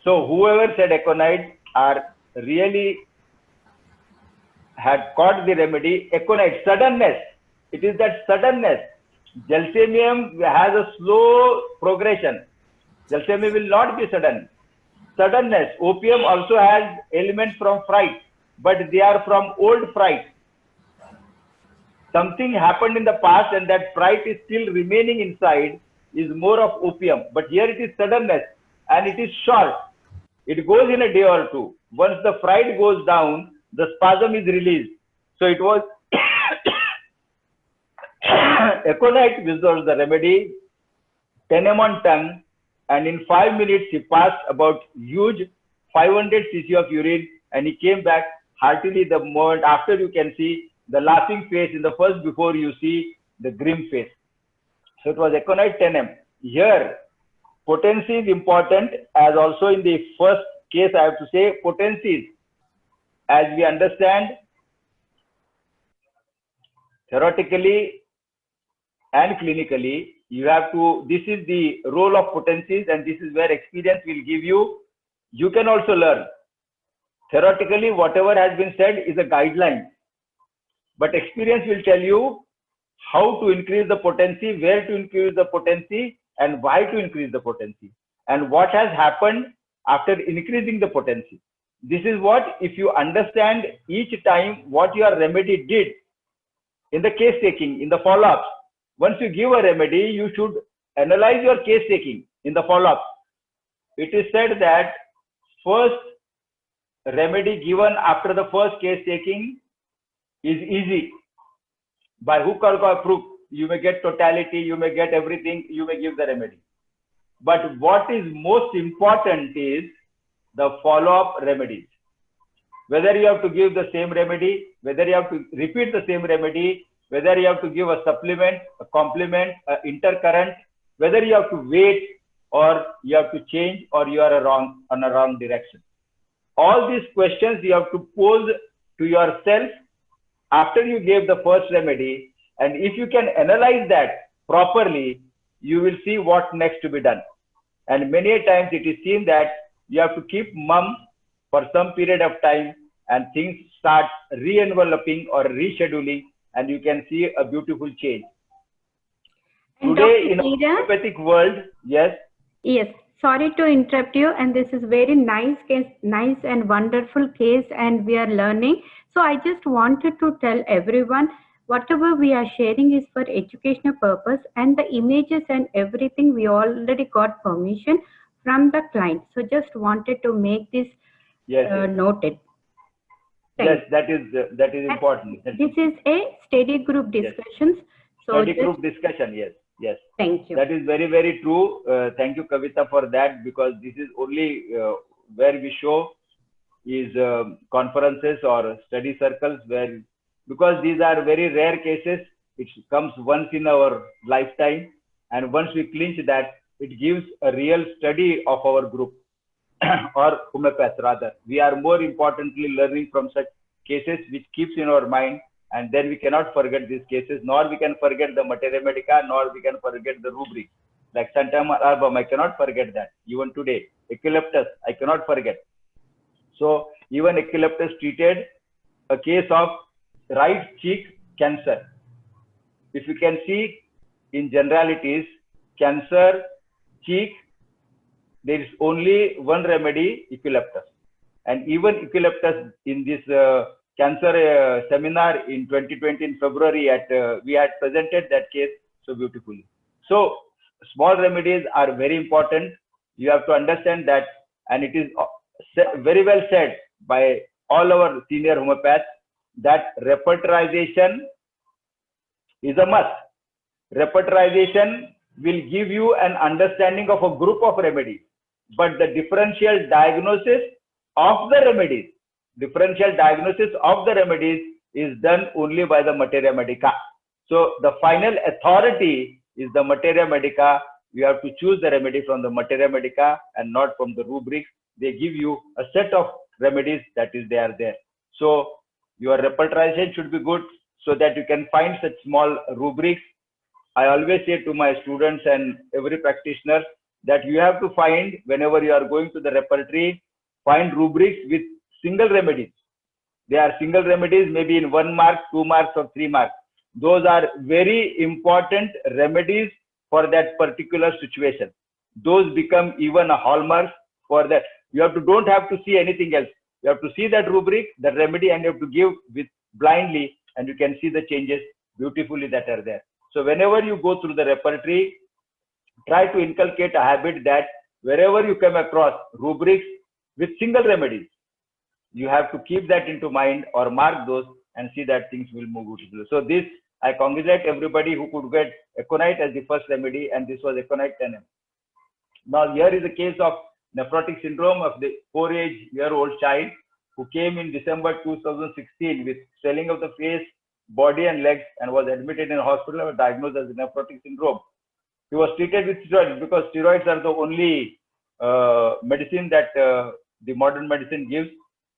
So whoever said aconite are really had caught the remedy. Aconite, suddenness. It is that suddenness. Gelsemium has a slow progression. Gelsemium will not be sudden. Suddenness. Opium also has elements from fright, but they are from old fright. Something happened in the past and that fright is still remaining inside is more of opium. But here it is suddenness and it is short. It goes in a day or two. Once the fright goes down, the spasm is released. So it was aconite, which was the remedy, tenem on tongue, and in 5 minutes he passed about huge 500 cc of urine and he came back heartily. The moment after, you can see the laughing face in the first before you see the grim face. So it was aconite tenem. Here, potency is important, as also in the first case I have to say potencies. As we understand, theoretically and clinically, you have to, this is the role of potencies and this is where experience will give you. You can also learn. Theoretically, whatever has been said is a guideline, but experience will tell you how to increase the potency, where to increase the potency, and why to increase the potency, and what has happened after increasing the potency. This is what, if you understand each time what your remedy did in the case taking, in the follow-ups. Once you give a remedy, you should analyze your case taking in the follow-up. It is said that first remedy given after the first case taking is easy. By hook or by crook, you may get totality, you may get everything, you may give the remedy. But what is most important is the follow-up remedies. Whether you have to give the same remedy, whether you have to repeat the same remedy, whether you have to give a supplement, a complement, an intercurrent, whether you have to wait or you have to change or you are on a wrong direction. All these questions you have to pose to yourself after you gave the first remedy, and if you can analyze that properly, you will see what next to be done. And many times it is seen that you have to keep mum for some period of time and things start re-enveloping or rescheduling, and you can see a beautiful change. And Today Dr. in a Meera, homeopathic world, yes. yes, sorry to interrupt you, and this is very nice case, nice and wonderful case, and we are learning. So I just wanted to tell everyone, whatever we are sharing is for educational purpose, and the images and everything we already got permission from the client. So just wanted to make this Yes, yes. noted. Yes, that is important. This is a study group discussions. Yes. So Study group discussion, yes, yes. Thank you. That is very, very true. Thank you, Kavita, for that, because this is only where we show is conferences or study circles where, because these are very rare cases, it comes once in our lifetime, and once we clinch that, it gives a real study of our group or homeopath rather. We are more importantly learning from such cases which keeps in our mind, and then we cannot forget these cases, nor we can forget the materia medica, nor we can forget the rubric. Like Santam album, I cannot forget that. Even today, Eucalyptus, I cannot forget. So even Eucalyptus treated a case of right cheek cancer. If you can see in generalities, cancer, cheek, there is only one remedy, Eucalyptus. And even Eucalyptus in this cancer seminar in 2020 in February, we had presented that case so beautifully. So small remedies are very important. You have to understand that, and it is very well said by all our senior homeopaths that repertorization is a must. Repertorization will give you an understanding of a group of remedies, but the differential diagnosis of the remedies, is done only by the materia medica. So the final authority is the materia medica. You have to choose the remedy from the materia medica and not from the rubrics. They give you a set of remedies that is there. So your repertorization should be good so that you can find such small rubrics. I always say to my students and every practitioner that you have to find, whenever you are going to the repertory, find rubrics with single remedies. They are single remedies, maybe in 1 mark, 2 marks, or 3 marks. Those are very important remedies for that particular situation. Those become even a hallmark for that. You don't have to see anything else. You have to see that rubric, that remedy, and you have to give with blindly, and you can see the changes beautifully that are there. So whenever you go through the repertory, try to inculcate a habit that wherever you come across rubrics with single remedies, you have to keep that into mind or mark those and see that things will move beautifully. So this, I congratulate everybody who could get Aconite as the first remedy, and this was Aconite 10M. Now here is a case of nephrotic syndrome of the 4-year-old child who came in December 2016 with swelling of the face, body and legs, and was admitted in a hospital and diagnosed as nephrotic syndrome. He was treated with steroids because steroids are the only medicine that the modern medicine gives,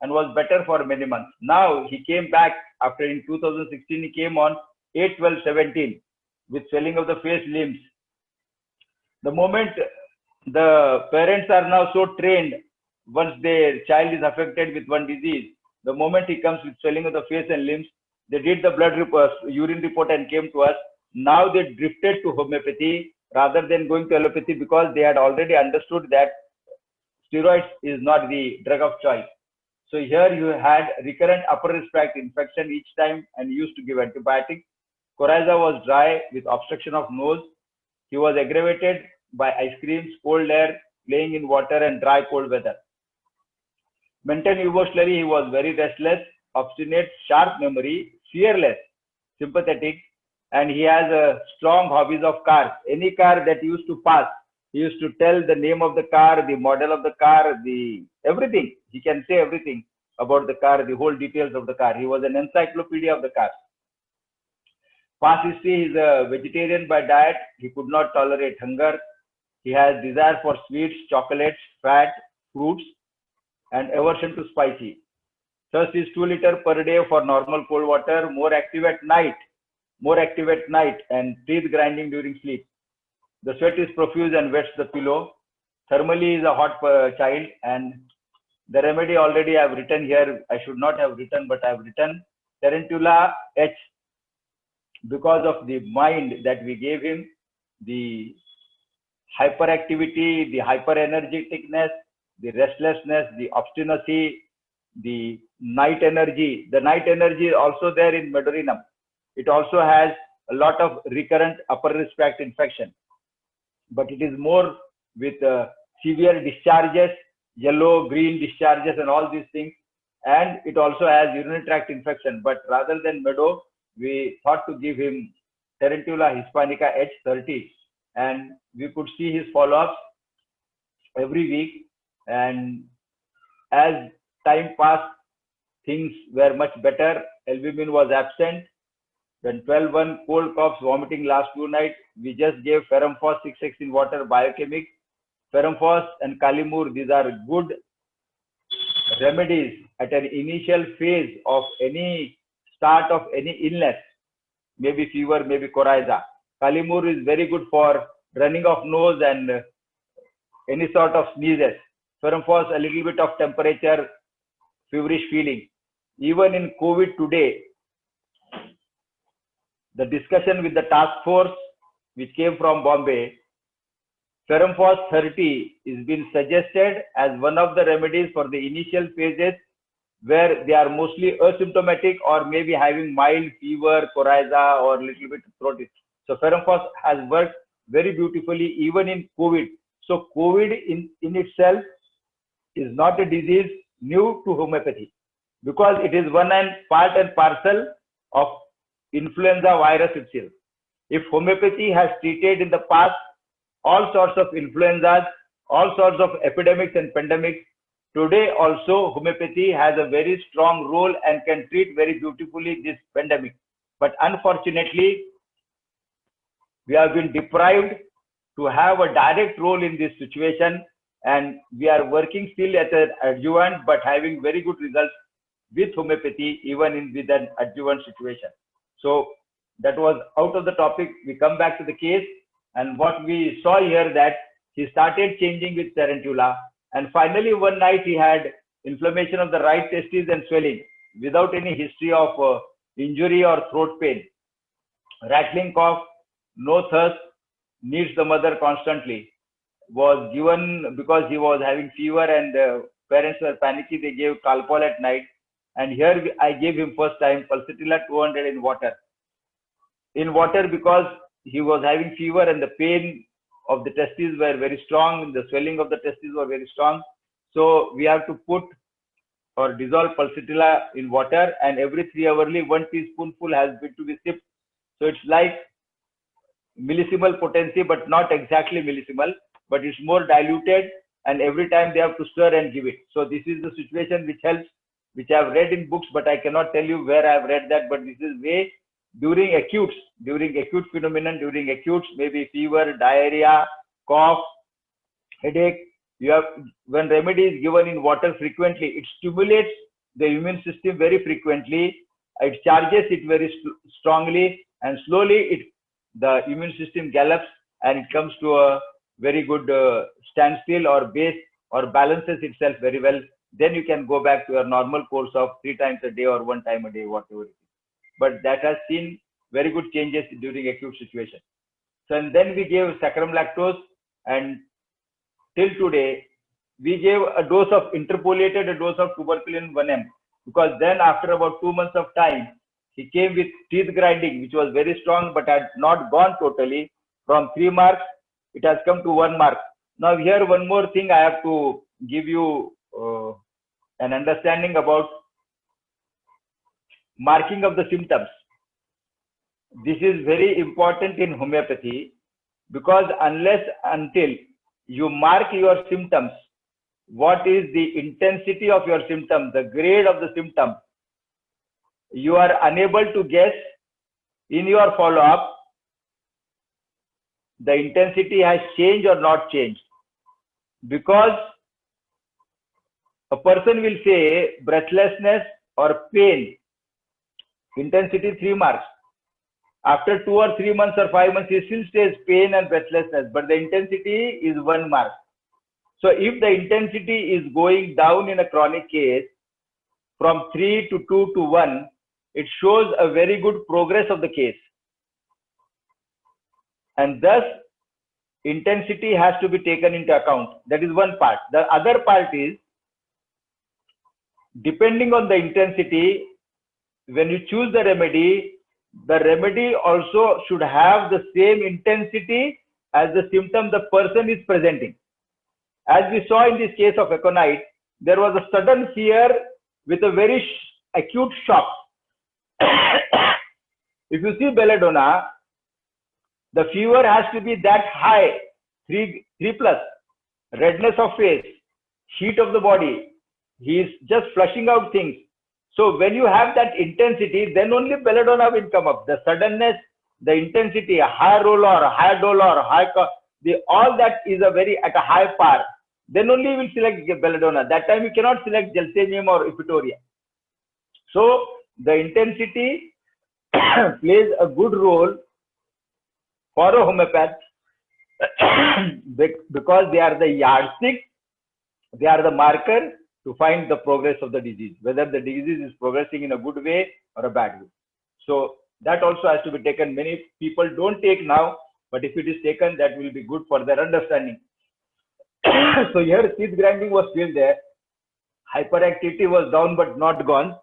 and was better for many months. Now he came back after in 2016, he came on 8/12/17 with swelling of the face, limbs. The moment the parents are now so trained, once their child is affected with one disease, the moment he comes with swelling of the face and limbs, they did the blood report, urine report, and came to us. Now they drifted to homeopathy rather than going to allopathy because they had already understood that steroids is not the drug of choice. So here you had recurrent upper respiratory infection each time and used to give antibiotics. Coryza was dry with obstruction of nose. He was aggravated by ice creams, cold air, playing in water, and dry cold weather. Mentally, emotionally, he was very restless, obstinate, sharp memory, fearless, sympathetic, and he has a strong hobbies of cars. Any car that used to pass, he used to tell the name of the car, the model of the car, the everything. He can say everything about the car, the whole details of the car. He was an encyclopedia of the cars. Past history, he is a vegetarian by diet. He could not tolerate hunger. He has desire for sweets, chocolates, fat, fruits, and aversion to spicy. Thirst is 2 liters per day for normal cold water. More active at night, and teeth grinding during sleep. The sweat is profuse and wets the pillow. Thermally is a hot child, and the remedy already I have written here. I should not have written, but I have written Tarantula H, because of the mind that we gave him, the hyperactivity, the hyperenergeticness, the restlessness, the obstinacy, the night energy. The night energy is also there in Medorinum. It also has a lot of recurrent upper respiratory infection, but it is more with severe discharges, yellow, green discharges and all these things. And it also has urinary tract infection, but rather than Medo, we thought to give him Tarantula hispanica H30, and we could see his follow-ups every week. And as time passed, things were much better. Albumin was absent. Then 12-1 cold coughs, vomiting last 2 nights. We just gave Ferrumphos 6x in water, biochemic. Ferrumphos and Calimur, these are good remedies at an initial phase of any start of any illness, maybe fever, maybe coryza. Calimur is very good for running of nose and any sort of sneezes. Ferrumphos, a little bit of temperature, feverish feeling. Even in COVID today, the discussion with the task force which came from Bombay, Ferrumphos 30 is been suggested as one of the remedies for the initial phases where they are mostly asymptomatic or maybe having mild fever, coryza or little bit throat. So Ferrumphos has worked very beautifully even in COVID. So COVID in itself is not a disease new to homeopathy, because it is one and part and parcel of influenza virus itself. If homeopathy has treated in the past all sorts of influenzas, all sorts of epidemics and pandemics, today also homeopathy has a very strong role and can treat very beautifully this pandemic. But unfortunately, we have been deprived to have a direct role in this situation, and we are working still as an adjuvant but having very good results with homeopathy even with an adjuvant situation. So that was out of the topic. We come back to the case, and what we saw here that he started changing with Tarantula, and finally one night he had inflammation of the right testes and swelling without any history of injury or throat pain, rattling cough, no thirst, needs the mother constantly. Was given because he was having fever and parents were panicky. They gave Calpol at night, and here I gave him first time Pulsatilla 200 in water. In water, because he was having fever and the pain of the testes were very strong, the swelling of the testes were very strong. So we have to put or dissolve Pulsatilla in water, and every 3 hourly 1 teaspoonful has been to be sipped. So it's like millisimal potency, but not exactly millisimal, but it's more diluted, and every time they have to stir and give it. So this is the situation which helps, which I have read in books, but I cannot tell you where I have read that. But this is way during acute phenomenon, during acutes, maybe fever, diarrhea, cough, headache. You have, when remedy is given in water frequently, it stimulates the immune system very frequently. It charges it very strongly, and slowly the immune system gallops and it comes to a very good standstill or base, or balances itself very well. Then you can go back to your normal course of 3 times a day or 1 time a day, whatever it is. But that has seen very good changes during acute situation. So, and then we gave saccharum lactose, and till today we gave a dose of interpolated, a dose of tuberculin 1 mg, because then after about 2 months of time, he came with teeth grinding, which was very strong, but had not gone totally. From 3 marks, it has come to 1 mark. Now here one more thing I have to give you an understanding about marking of the symptoms. This is very important in homeopathy, because unless until you mark your symptoms, what is the intensity of your symptom, the grade of the symptom, you are unable to guess in your follow-up the intensity has changed or not changed. Because a person will say breathlessness or pain, intensity 3 marks. After 2 or 3 months or 5 months, he still says pain and breathlessness, but the intensity is 1 mark. So if the intensity is going down in a chronic case from 3 to 2 to 1, it shows a very good progress of the case. And thus, intensity has to be taken into account. That is one part. The other part is, depending on the intensity, when you choose the remedy also should have the same intensity as the symptom the person is presenting. As we saw in this case of aconite, there was a sudden fear with a very acute shock. If you see belladonna, the fever has to be that high, 3 plus, redness of face, heat of the body. He is just flushing out things. So when you have that intensity, then only belladonna will come up. The suddenness, the intensity, high roller, high dollar, all that is at a high par. Then only you will select belladonna. That time you cannot select gelsemium or euphorbia. So the intensity plays a good role for a homeopath because they are the yardstick, they are the marker to find the progress of the disease, whether the disease is progressing in a good way or a bad way. So that also has to be taken. Many people don't take now, but if it is taken, that will be good for their understanding. So here teeth grinding was still there. Hyperactivity was down but not gone.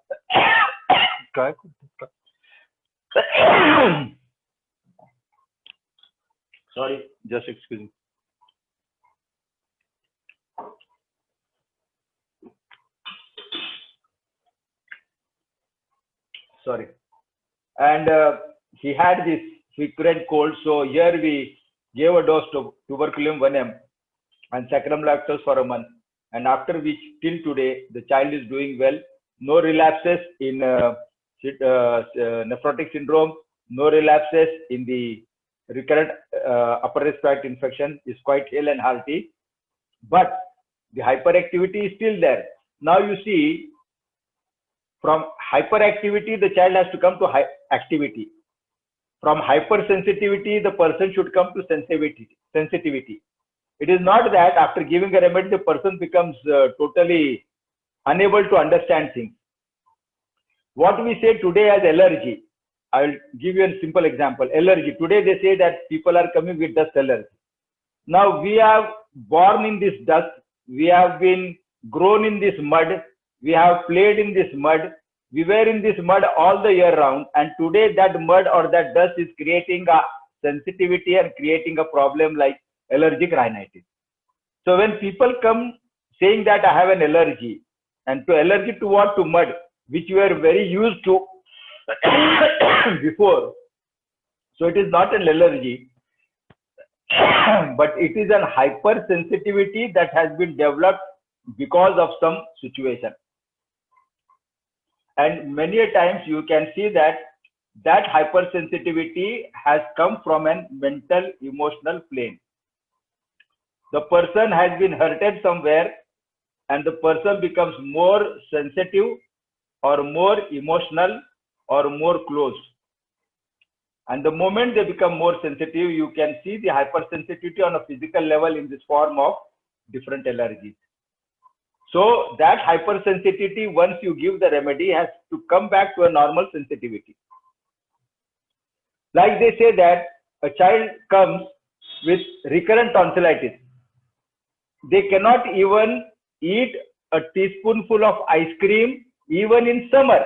Sorry, just excuse me. Sorry. And he had this frequent cold, so here we gave a dose of tuberculum 1M and saccharum lactose for a month, and after which till today the child is doing well. No relapses in nephrotic syndrome, no relapses in the recurrent upper respiratory infection, is quite hale and healthy, but the hyperactivity is still there. Now you see, from hyperactivity the child has to come to activity. From hypersensitivity the person should come to sensitivity. It is not that after giving a remedy the person becomes totally unable to understand things. What we say today as allergy, I will give you a simple example. Allergy, today they say that people are coming with dust allergy. Now we are born in this dust, we have been grown in this mud, we have played in this mud, we were in this mud all the year round, and today that mud or that dust is creating a sensitivity and creating a problem like allergic rhinitis. So when people come saying that I have an allergy, and to allergy to what? To mud, which you are very used to before. So it is not an allergy, but it is a hypersensitivity that has been developed because of some situation. And many a times you can see that hypersensitivity has come from a mental emotional plane. The person has been hurted somewhere and the person becomes more sensitive or more emotional or more closed. And the moment they become more sensitive, you can see the hypersensitivity on a physical level in this form of different allergies. So that hypersensitivity, once you give the remedy, has to come back to a normal sensitivity. Like they say that a child comes with recurrent tonsillitis. They cannot even eat a teaspoonful of ice cream even in summer.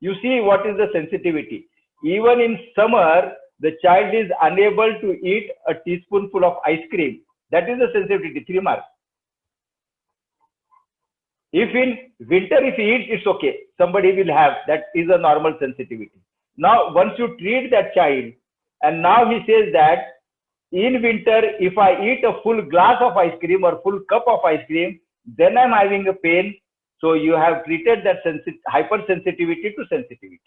You see what is the sensitivity. Even in summer, the child is unable to eat a teaspoonful of ice cream. That is the sensitivity, 3 marks. If in winter, if he eats, it's okay. Somebody will have, that is a normal sensitivity. Now, once you treat that child, and now he says that in winter, if I eat a full glass of ice cream or full cup of ice cream, then I'm having a pain. So you have treated that hypersensitivity to sensitivity.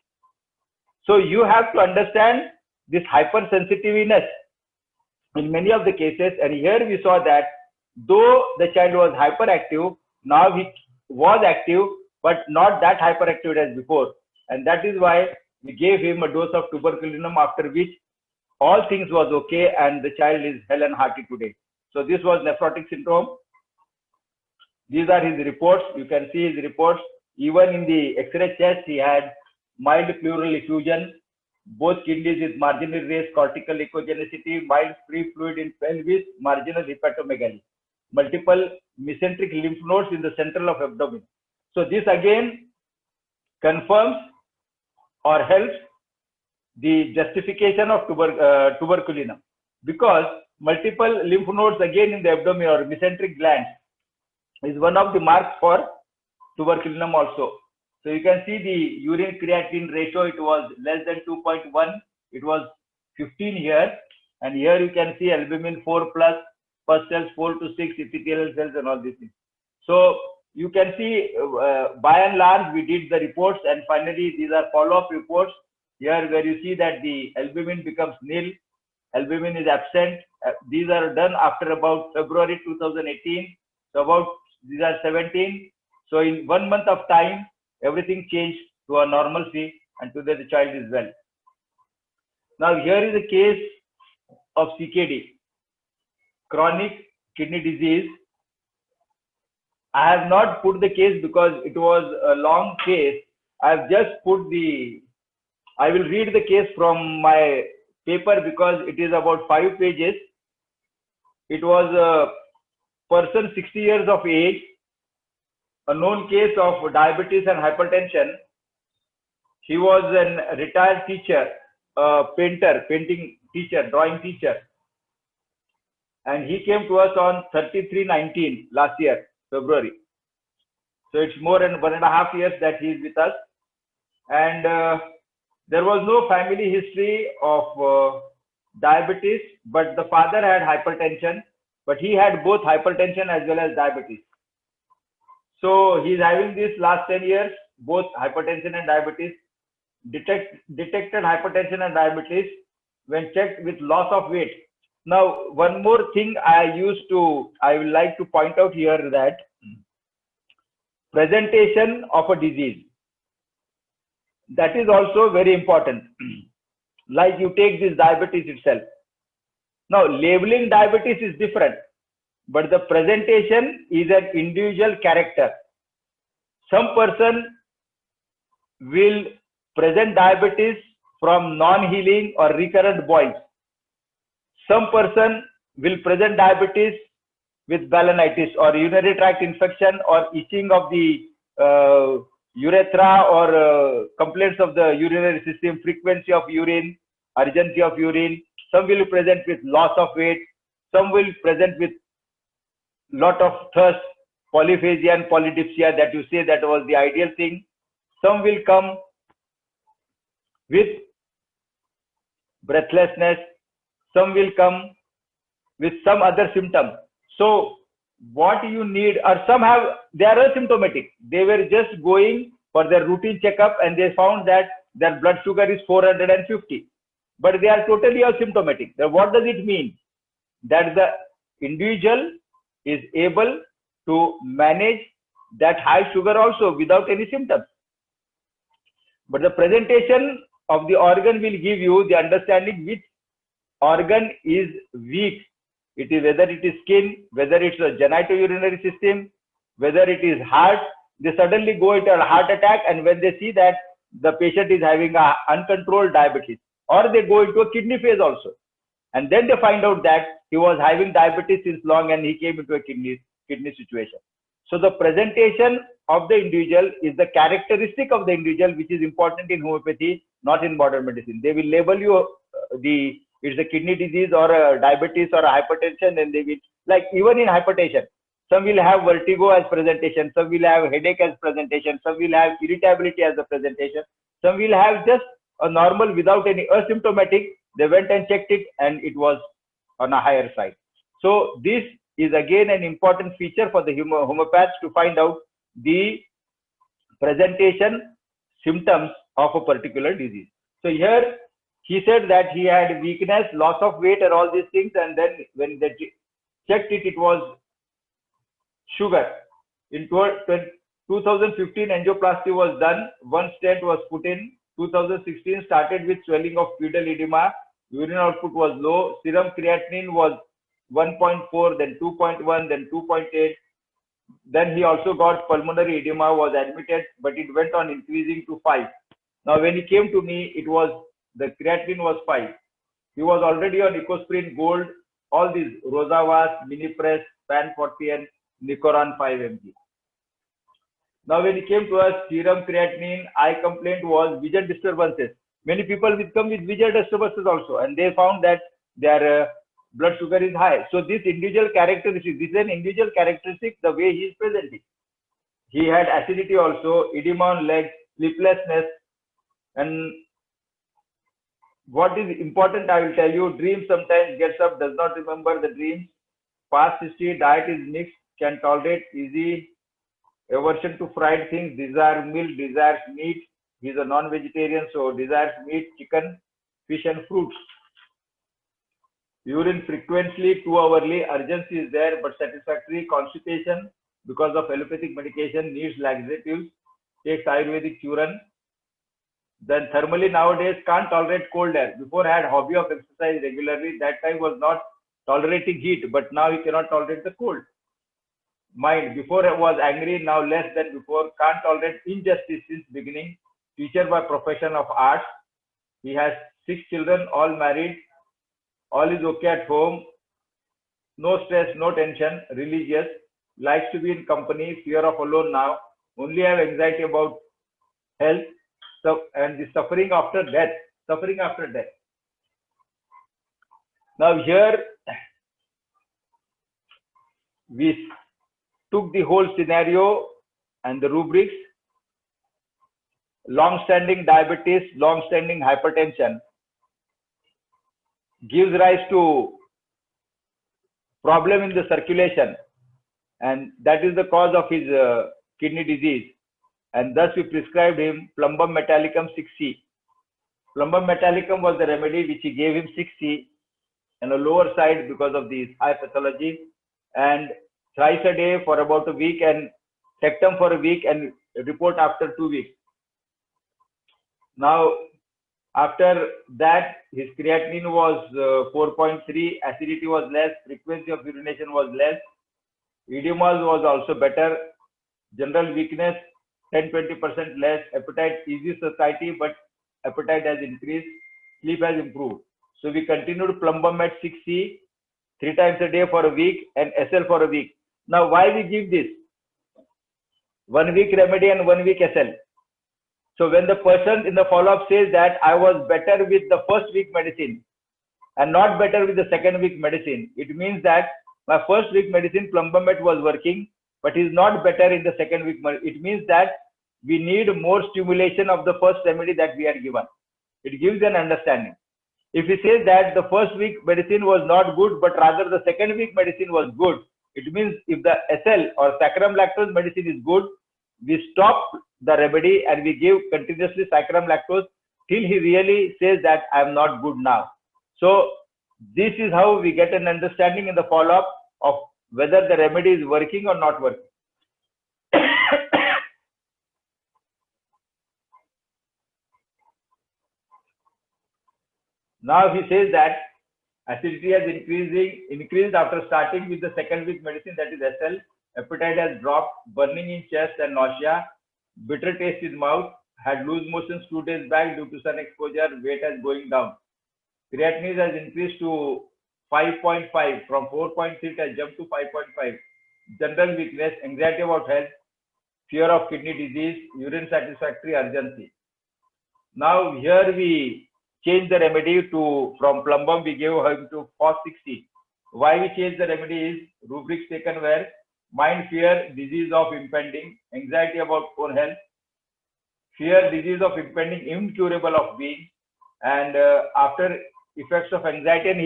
So you have to understand this hypersensitiveness in many of the cases. And here we saw that though the child was hyperactive, now he was active, but not that hyperactive as before. And that is why we gave him a dose of tuberculinum, after which all things was okay and the child is hale and hearty today. So this was nephrotic syndrome. These are his reports. You can see his reports. Even in the X-ray chest, he had mild pleural effusion, both kidneys with marginal raised cortical echogenicity, mild free fluid in pelvis, marginal hepatomegaly, multiple mesenteric lymph nodes in the central of abdomen. So this again confirms or helps the justification of tuberculinum, because multiple lymph nodes again in the abdomen or mesenteric glands is one of the marks for tuberculinum also. So you can see the urine creatinine ratio, it was less than 2.1, it was 15 here, and here you can see albumin 4 plus, pus cells 4 to 6, epithelial cells and all these things. So you can see by and large we did the reports, and finally these are follow-up reports here where you see that the albumin becomes nil, albumin is absent. These are done after about February 2018. So about these are 17. So in 1 month of time, everything changed to a normalcy, and today the child is well. Now here is a case of CKD, chronic kidney disease. I have not put the case because it was a long case. I have just put I will read the case from my paper because it is about 5 pages. It was a person 60 years of age, a known case of diabetes and hypertension. He was a retired teacher, a painter, painting teacher, drawing teacher. And he came to us on 33/19 last year, February. So it's more than 1.5 years that he is with us. And there was no family history of diabetes, but the father had hypertension, but he had both hypertension as well as diabetes. So he's having this last 10 years, both hypertension and diabetes. Detected hypertension and diabetes when checked with loss of weight. Now, one more thing I would like to point out here, that presentation of a disease, that is also very important. Like you take this diabetes itself. Now, labeling diabetes is different, but the presentation is an individual character. Some person will present diabetes from non-healing or recurrent boils. Some person will present diabetes with balanitis or urinary tract infection or itching of the urethra or complaints of the urinary system, frequency of urine, urgency of urine. Some will present with loss of weight. Some will present with lot of thirst, polyphagia and polydipsia, that you say that was the ideal thing. Some will come with breathlessness. Some will come with some other symptom. So what you need, or they are asymptomatic. They were just going for their routine checkup and they found that their blood sugar is 450, but they are totally asymptomatic. Then what does it mean? That the individual is able to manage that high sugar also without any symptoms. But the presentation of the organ will give you the understanding which organ is weak. It is whether it is skin, whether it's a genitourinary system, whether it is heart. They suddenly go into a heart attack, and when they see that the patient is having a uncontrolled diabetes, or they go into a kidney phase also, and then they find out that he was having diabetes since long and he came into a kidney situation. So the presentation of the individual is the characteristic of the individual, which is important in homeopathy, not in modern medicine. They will label you it's a kidney disease or a diabetes or a hypertension, and they will, like even in hypertension, some will have vertigo as presentation, some will have headache as presentation, some will have irritability as a presentation, some will have just normal without any asymptomatic. They went and checked it and it was on a higher side. So this is again an important feature for the homeopaths to find out the presentation symptoms of a particular disease. So here he said that he had weakness, loss of weight and all these things, and then when they checked it, it was sugar. In 2015, angioplasty was done. One stent was put in. 2016 started with swelling of pudendal edema. Urine output was low. Serum creatinine was 1.4, then 2.1, then 2.8. Then he also got pulmonary edema, was admitted, but it went on increasing to 5. Now, when he came to me, it was the creatinine was 5. He was already on Ecosprin Gold, all these Rosavas, Minipress, Pan 40 and Nicoran 5 mg. Now, when he came to us, serum creatinine, eye complaint was vision disturbances. Many people will come with vision disturbances also, and they found that their blood sugar is high. So this individual characteristic, this is an individual characteristic, the way he is presenting. He had acidity also, edema on legs, sleeplessness, and what is important, I will tell you, dreams sometimes gets up, does not remember the dreams. Past history, diet is mixed, can tolerate easy, aversion to fried things, desire milk, desires meat. He is a non-vegetarian, so desires meat, chicken, fish and fruits. Urine frequently, 2 hourly, urgency is there, but satisfactory. Constipation because of allopathic medication, needs laxatives, takes Ayurvedic Churan. Then thermally nowadays can't tolerate cold air. Before I had hobby of exercise regularly, that time was not tolerating heat, but now he cannot tolerate the cold. Mind, before I was angry, now less than before, can't tolerate injustice since beginning. Teacher by profession of arts. He has 6 children, all married. All is okay at home. No stress, no tension. Religious. Likes to be in company. Fear of alone now. Only have anxiety about health. So, and the suffering after death. Suffering after death. Now here we took the whole scenario and the rubrics. Long-standing diabetes, long-standing hypertension gives rise to problem in the circulation, and that is the cause of his kidney disease, and thus we prescribed him Plumbum Metallicum 6C. Plumbum Metallicum was the remedy which he gave him 6C on the lower side because of the high pathology, and thrice a day for about a week and Tectum for a week and report after 2 weeks. Now, after that, his creatinine was 4.3, acidity was less, frequency of urination was less, edema was also better, general weakness 10-20% less, appetite easy satiety, but appetite has increased, sleep has improved. So we continued Plumbum Met 6C 3 times a day for a week and SL for a week. Now, why we give this? 1 week remedy and 1 week SL. So when the person in the follow-up says that I was better with the first week medicine and not better with the second week medicine, it means that my first week medicine Plumbum Met was working, but is not better in the second week. It means that we need more stimulation of the first remedy that we had given. It gives an understanding. If he says that the first week medicine was not good, but rather the second week medicine was good, it means if the SL or saccharum lactose medicine is good, we stop the remedy and we give continuously saccharum lactose till he really says that I am not good now. So this is how we get an understanding in the follow-up of whether the remedy is working or not working. Now he says that acidity has increased after starting with the second week medicine, that is SL. Appetite has dropped, burning in chest and nausea, bitter taste in mouth, had loose motions 2 days back due to sun exposure, weight is going down. Creatinine has increased to 5.5 from 4.6 has jumped to 5.5. General weakness, anxiety about health, fear of kidney disease, urine satisfactory, urgency. Now here we change the remedy to from Plumbum we gave him to FOS 60. Why we change the remedy is rubrics taken where mind, fear, disease of impending, anxiety about poor health, fear, disease of impending, incurable of being, and after effects of anxiety. And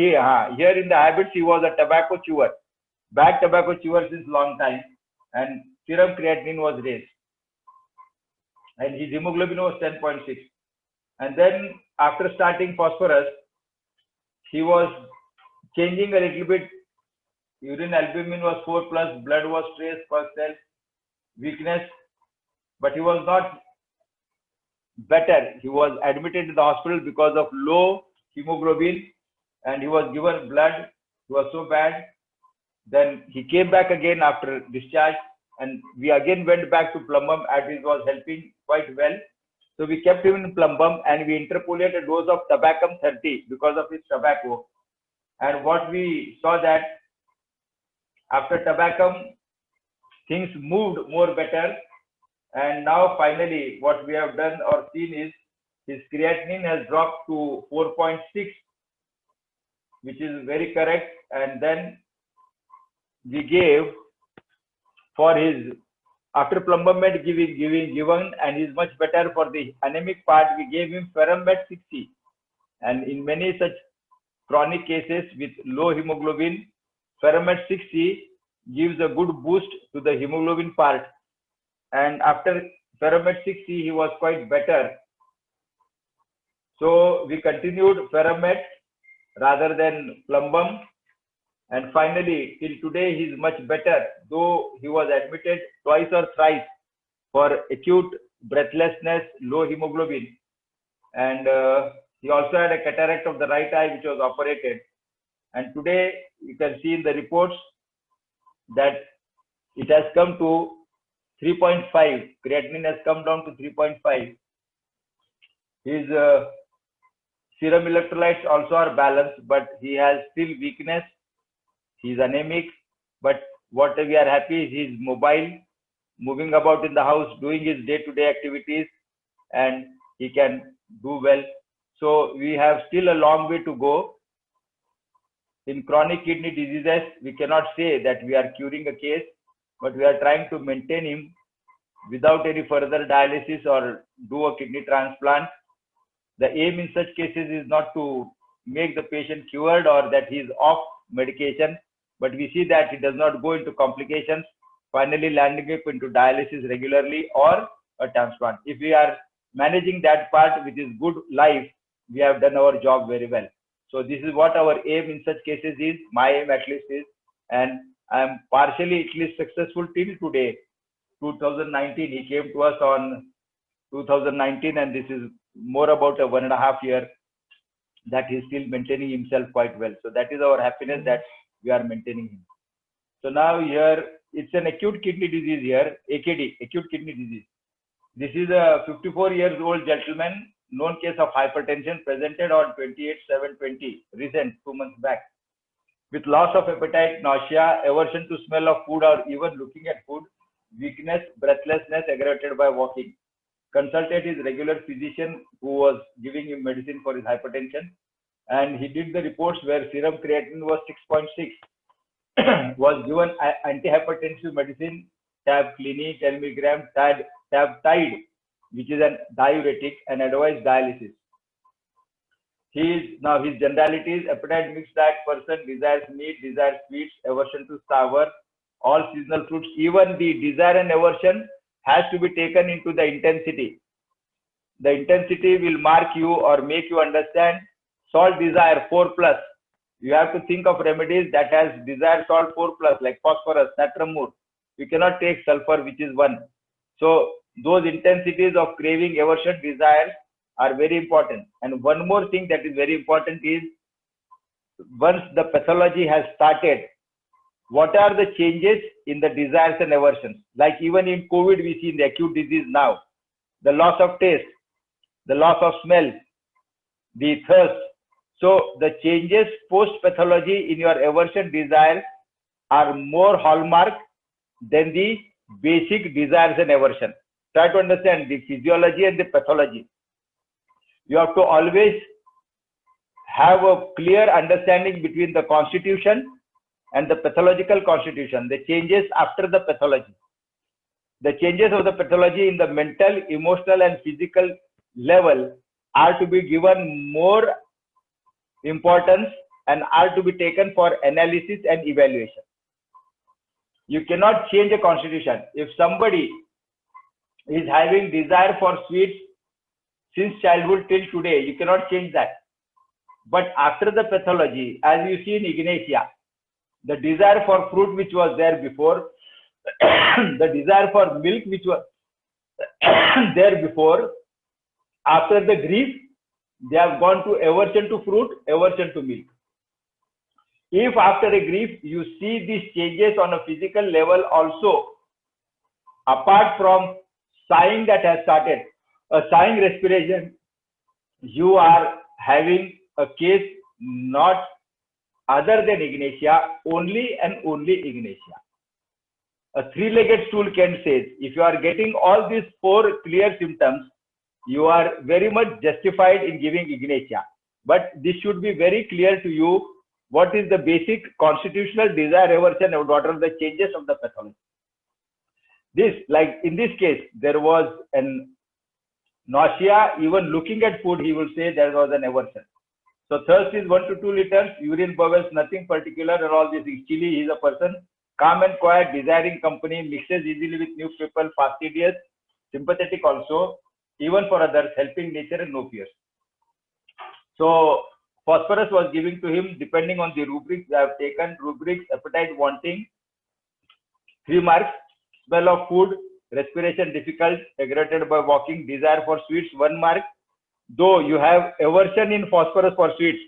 here in the habits, he was a tobacco chewer, bad tobacco chewer since long time, and serum creatinine was raised, and his hemoglobin was 10.6. And then after starting phosphorus, he was changing a little bit. Urine albumin was 4+, blood was trace per cell, weakness, but he was not better. He was admitted to the hospital because of low hemoglobin, and he was given blood. He was so bad. Then he came back again after discharge, and we again went back to Plumbum, as it was helping quite well. So we kept him in Plumbum, and we interpolated a dose of Tabacum 30 because of his tobacco. And what we saw that after Tabacum, things moved more better. And now finally, what we have done or seen is his creatinine has dropped to 4.6, which is very correct. And then we gave for his, after Plumbum med given, and is much better for the anemic part, we gave him Ferrum med 60. And in many such chronic cases with low hemoglobin, Ferrum med 60 gives a good boost to the hemoglobin part. And after Ferrum med 60, he was quite better. So we continued Ferrum med rather than Plumbum. And finally, till today, he is much better, though he was admitted twice or thrice for acute breathlessness, low hemoglobin. And he also had a cataract of the right eye, which was operated. And today, you can see in the reports that it has come to 3.5. Creatinine has come down to 3.5. His serum electrolytes also are balanced, but he has still weakness. He is anemic, but what we are happy is he is mobile, moving about in the house, doing his day-to-day activities, and he can do well. So we have still a long way to go. In chronic kidney diseases, we cannot say that we are curing a case, but we are trying to maintain him without any further dialysis or do a kidney transplant. The aim in such cases is not to make the patient cured or that he is off medication, but we see that he does not go into complications, finally landing up into dialysis regularly or a transplant. If we are managing that part, which is good life, we have done our job very well. So this is what our aim in such cases is, my aim at least is, and I am partially at least successful till today. 2019, he came to us on 2019, and this is more about a 1.5 year that he's still maintaining himself quite well. So that is our happiness that we are maintaining him. So now here, it's an acute kidney disease here, AKD, acute kidney disease. This is a 54-year-old gentleman, known case of hypertension, presented on 28/7/20, recent 2 months back, with loss of appetite, nausea, aversion to smell of food or even looking at food, weakness, breathlessness aggravated by walking. Consulted his regular physician who was giving him medicine for his hypertension, and he did the reports where serum creatinine was 6.6, was given antihypertensive medicine, tabclini 10 mg, tabtide, which is a diuretic, and advised dialysis. Now his generalities: appetite mixed diet person, desires meat, desires sweets, aversion to sour, all seasonal fruits. Even the desire and aversion has to be taken into the intensity. The intensity will mark you or make you understand. Salt desire 4+. You have to think of remedies that has desire salt 4+, like phosphorus, natrum more. You cannot take sulfur, which is 1. So those intensities of craving, aversion, desire are very important. And one more thing that is very important is, once the pathology has started, what are the changes in the desires and aversions? Like even in COVID, we see in the acute disease now, the loss of taste, the loss of smell, the thirst. So the changes post-pathology in your aversion desires are more hallmark than the basic desires and aversion. Try to understand the physiology and the pathology. You have to always have a clear understanding between the constitution and the pathological constitution, the changes after the pathology. the changes of the pathology in the mental, emotional, and physical level are to be given more importance and are to be taken for analysis and evaluation. You cannot change a constitution. If somebody is having desire for sweets since childhood till today, you cannot change that. But after the pathology, as you see in Ignatia, the desire for fruit which was there before, the desire for milk which was there before, after the grief, they have gone to aversion to fruit, aversion to milk. If after a grief you see these changes on a physical level also, apart from sighing that has started, a sighing respiration, you are having a case not other than Ignatia, only and only Ignatia. A three-legged stool Kent says, if you are getting all these 4 clear symptoms, you are very much justified in giving Ignatia. But this should be very clear to you, what is the basic constitutional desire aversion and what are the changes of the pathology. This, like in this case, there was an nausea, even looking at food, he will say there was an aversion. So thirst is 1 to 2 liters, urine bowels, nothing particular, and all this is chilly. He is a person calm and quiet, desiring company, mixes easily with new people, fastidious, sympathetic also, even for others, helping nature and no fears. So phosphorus was given to him depending on the rubrics. I have taken rubrics: appetite wanting, 3 marks, smell of food, respiration difficult, aggravated by walking, desire for sweets, 1 mark. Though you have aversion in phosphorus for sweets,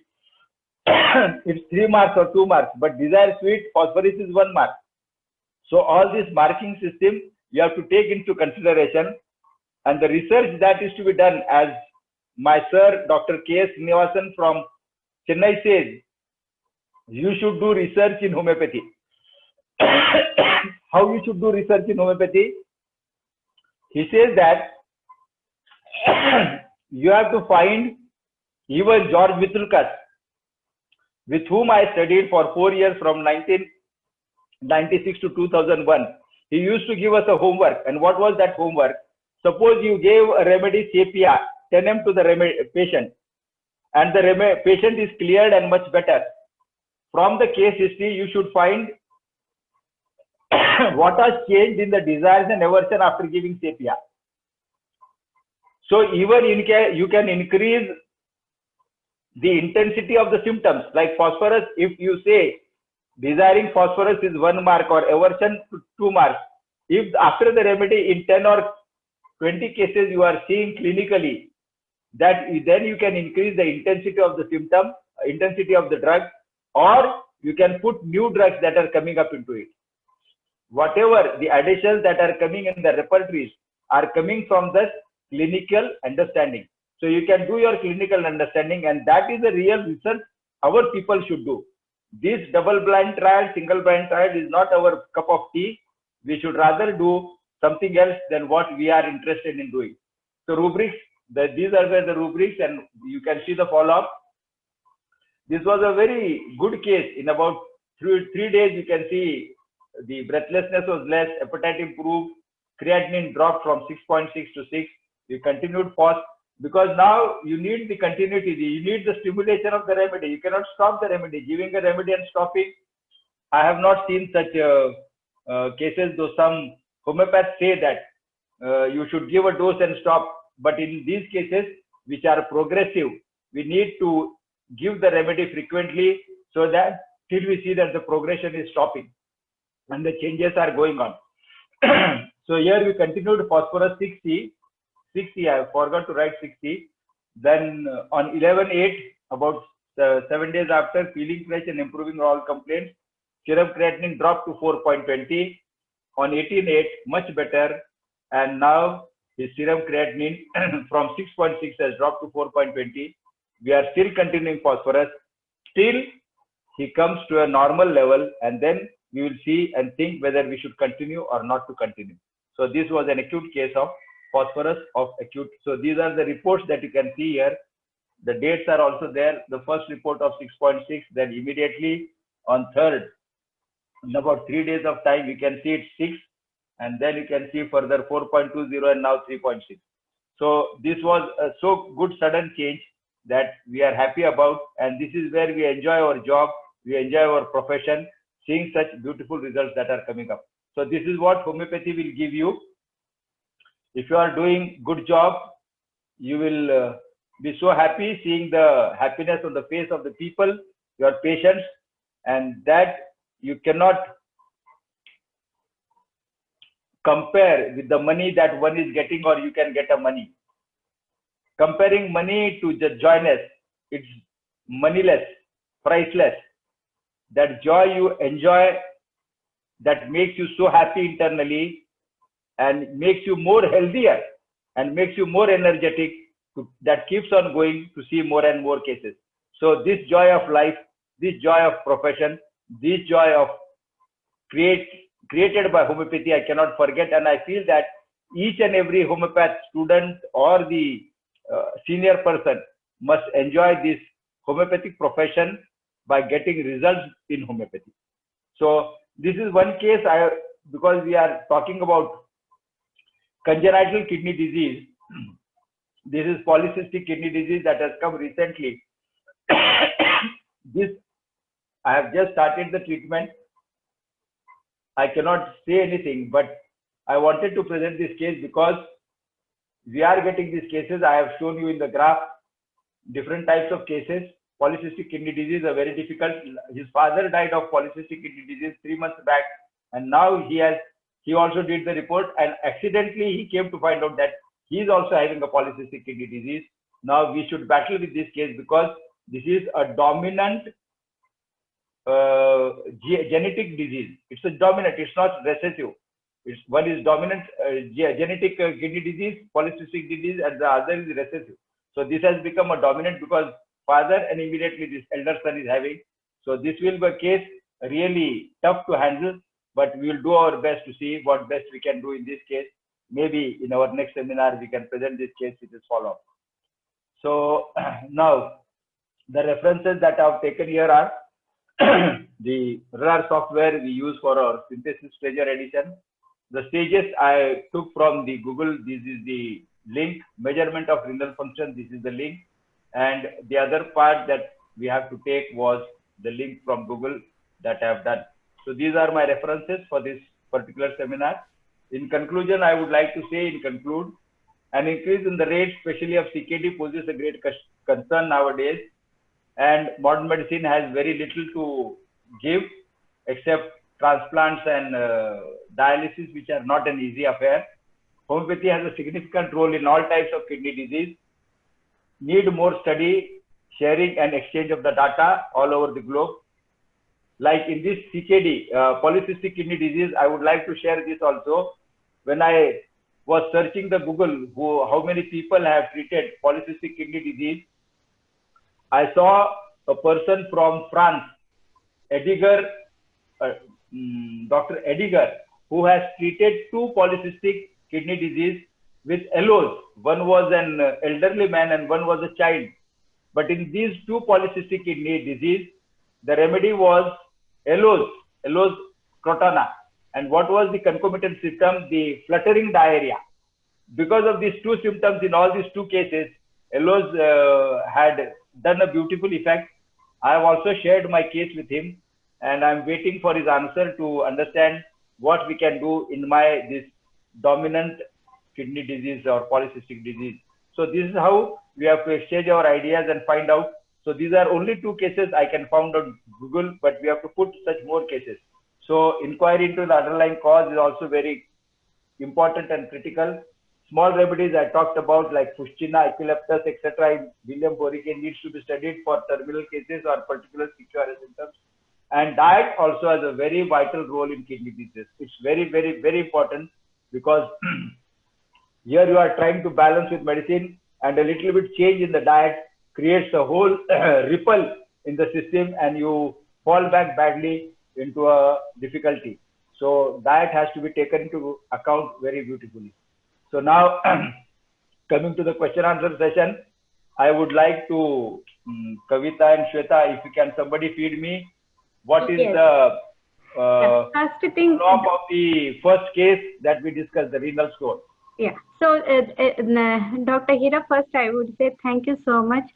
it's 3 marks or 2 marks, but desire sweet, phosphorus is 1 mark. So all this marking system you have to take into consideration, and the research that is to be done, as my sir Dr. K.S. Srinivasan from Chennai says, you should do research in homeopathy. How you should do research in homeopathy? He says that you have to find even George Vitulkas, with whom I studied for 4 years from 1996 to 2001. He used to give us a homework. And what was that homework? Suppose you gave a remedy sepia 10 to the patient, and the patient is cleared and much better. From the case history, you should find what has changed in the desires and aversion after giving sepia. So even you can increase the intensity of the symptoms. Like phosphorus, if you say desiring phosphorus is 1 mark or aversion 2 marks, if after the remedy in 10 or 20 cases you are seeing clinically, that then you can increase the intensity of the symptom, intensity of the drug, or you can put new drugs that are coming up into it. Whatever the additions that are coming in the repertories are coming from the clinical understanding. So you can do your clinical understanding, and that is the real research our people should do. This double-blind trial, single-blind trial is not our cup of tea. We should rather do something else than what we are interested in doing. So rubrics, these are the rubrics, and you can see the follow-up. This was a very good case. In about 3 days, you can see the breathlessness was less, appetite improved, creatinine dropped from 6.6 to 6. We continued fast, because now you need the continuity, you need the stimulation of the remedy. You cannot stop the remedy. Giving a remedy and stopping, I have not seen such cases, though some homeopaths say that you should give a dose and stop. But in these cases, which are progressive, we need to give the remedy frequently, so that till we see that the progression is stopping and the changes are going on. So here we continued phosphorus 6C. I forgot to write 6C. Then on 11/8, about 7 days after, feeling fresh and improving all complaints, serum creatinine dropped to 4.20. On 18/8, much better, and now his serum creatinine from 6.6 has dropped to 4.20. We are still continuing phosphorus. Still, he comes to a normal level, and then we will see and think whether we should continue or not to continue. So this was an acute case of phosphorus of acute. So these are the reports that you can see here. The dates are also there. The first report of 6.6, then immediately on 3rd, in about 3 days of time, you can see it's 6. and then you can see further 4.20 and now 3.6. So this was a so good sudden change that we are happy about, and this is where we enjoy our job, we enjoy our profession, seeing such beautiful results that are coming up. So this is what homeopathy will give you. If you are doing good job, you will be so happy seeing the happiness on the face of the people, your patients, and that you cannot compare with the money that one is getting, or you can get a money. Comparing money to the joyness, it's moneyless, priceless. That joy you enjoy, that makes you so happy internally and makes you more healthier and makes you more energetic, that keeps on going to see more and more cases. So this joy of life, this joy of profession, this joy of created by homeopathy, I cannot forget, and I feel that each and every homeopath student or the senior person must enjoy this homeopathic profession by getting results in homeopathy. So this is one case, because we are talking about congenital kidney disease. This is polycystic kidney disease that has come recently. This, I have just started the treatment. I cannot say anything, but I wanted to present this case because we are getting these cases. I have shown you in the graph different types of cases. Polycystic kidney disease are very difficult. His father died of polycystic kidney disease 3 months back, and now he also did the report, and accidentally he came to find out that he is also having a polycystic kidney disease. Now we should battle with this case because this is a dominant genetic disease. It's a dominant, it's not recessive. One is dominant genetic kidney disease, polycystic disease, and the other is recessive. So this has become a dominant because father and immediately this elder son is having. So this will be a case really tough to handle, but we will do our best to see what best we can do in this case. Maybe in our next seminar we can present this case with this follow-up. So now the references that I have taken here are the RAR software we use for our synthesis treasure edition. The stages I took from the Google. This is the link. Measurement of renal function. This is the link. And the other part that we have to take was the link from Google that I have done. So these are my references for this particular seminar. In conclusion, I would like to say, an increase in the rate, especially of CKD, poses a great concern nowadays. And modern medicine has very little to give except transplants and dialysis, which are not an easy affair. Homeopathy has a significant role in all types of kidney disease. Need more study, sharing and exchange of the data all over the globe. Like in this CKD, polycystic kidney disease, I would like to share this also. When I was searching the Google, how many people have treated polycystic kidney disease, I saw a person from France, Ediger, Dr. Ediger, who has treated 2 polycystic kidney disease with LOs. One was an elderly man and one was a child. But in these 2 polycystic kidney disease, the remedy was LOs crotona. And what was the concomitant symptom? The fluttering diarrhea. Because of these 2 symptoms in all these 2 cases, LOs had done a beautiful effect. I have also shared my case with him, and I'm waiting for his answer to understand what we can do in this dominant kidney disease or polycystic disease. So this is how we have to exchange our ideas and find out. So these are only 2 cases I can find on Google, but we have to put such more cases. So inquiry into the underlying cause is also very important and critical. Small remedies I talked about, like Fuchsina, Epileptus, etc. William Boriken needs to be studied for terminal cases or particular CQRS symptoms. And diet also has a very vital role in kidney disease. It's very, very, very important because here you are trying to balance with medicine, and a little bit change in the diet creates a whole ripple in the system, and you fall back badly into a difficulty. So diet has to be taken into account very beautifully. So now coming to the question answer session, I would like Kavita and Shweta, if you can somebody feed me, what is the First thing, follow-up of the first case that we discussed, the renal stone. yeah. So, Dr. Hira, first I would say thank you so much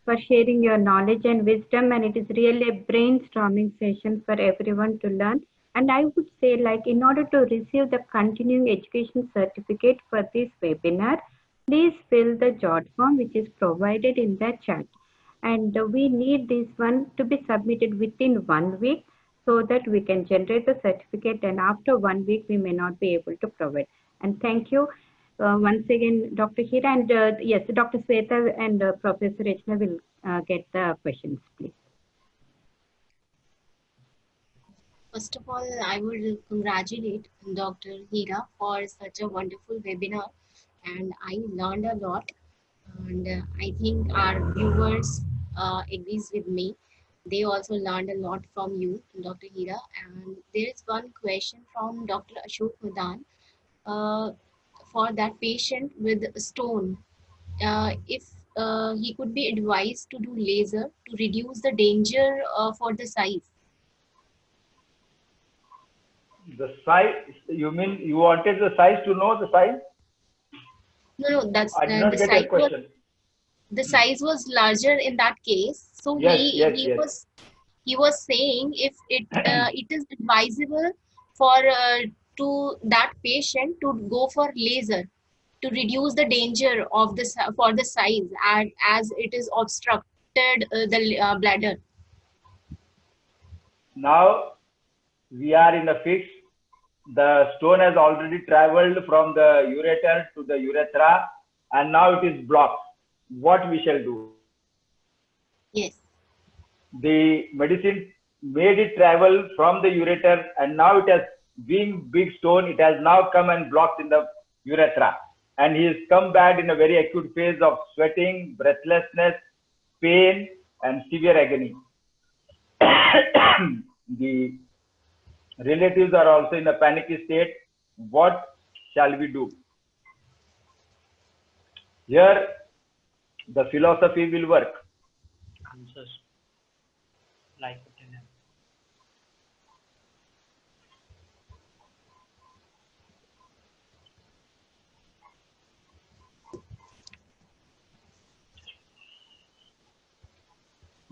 for sharing your knowledge and wisdom, and it is really a brainstorming session for everyone to learn. And I would say, like, in order to receive the continuing education certificate for this webinar, please fill the jot form which is provided in the chat. And we need this one to be submitted within 1 week so that we can generate the certificate, and after 1 week we may not be able to provide. And thank you once again, Dr. Hira, and yes, Dr. Sweta and Professor Rachna will get the questions, please. First of all, I would congratulate Dr. Hira for such a wonderful webinar, and I learned a lot. And I think our viewers agrees with me. They also learned a lot from you, Dr. Hira. And there is one question from Dr. Ashok Madan. For that patient with stone, if he could be advised to do laser to reduce the danger for the size. The size, you mean you wanted the size to know the size? No, that's I did not the get size your question. the size was larger in that case. So Yes, he was saying if it is advisable for to that patient to go for laser to reduce the danger of this for the size as it is obstructed the bladder. Now we are in a fix. The stone has already traveled from the ureter to the urethra, and now it is blocked. What we shall do? Yes. The medicine made it travel from the ureter, and now it has, being big stone, it has now come and blocked in the urethra. And he has come back in a very acute phase of sweating, breathlessness, pain, and severe agony. The relatives are also in a panicky state. What shall we do? Here, the philosophy will work. Answers like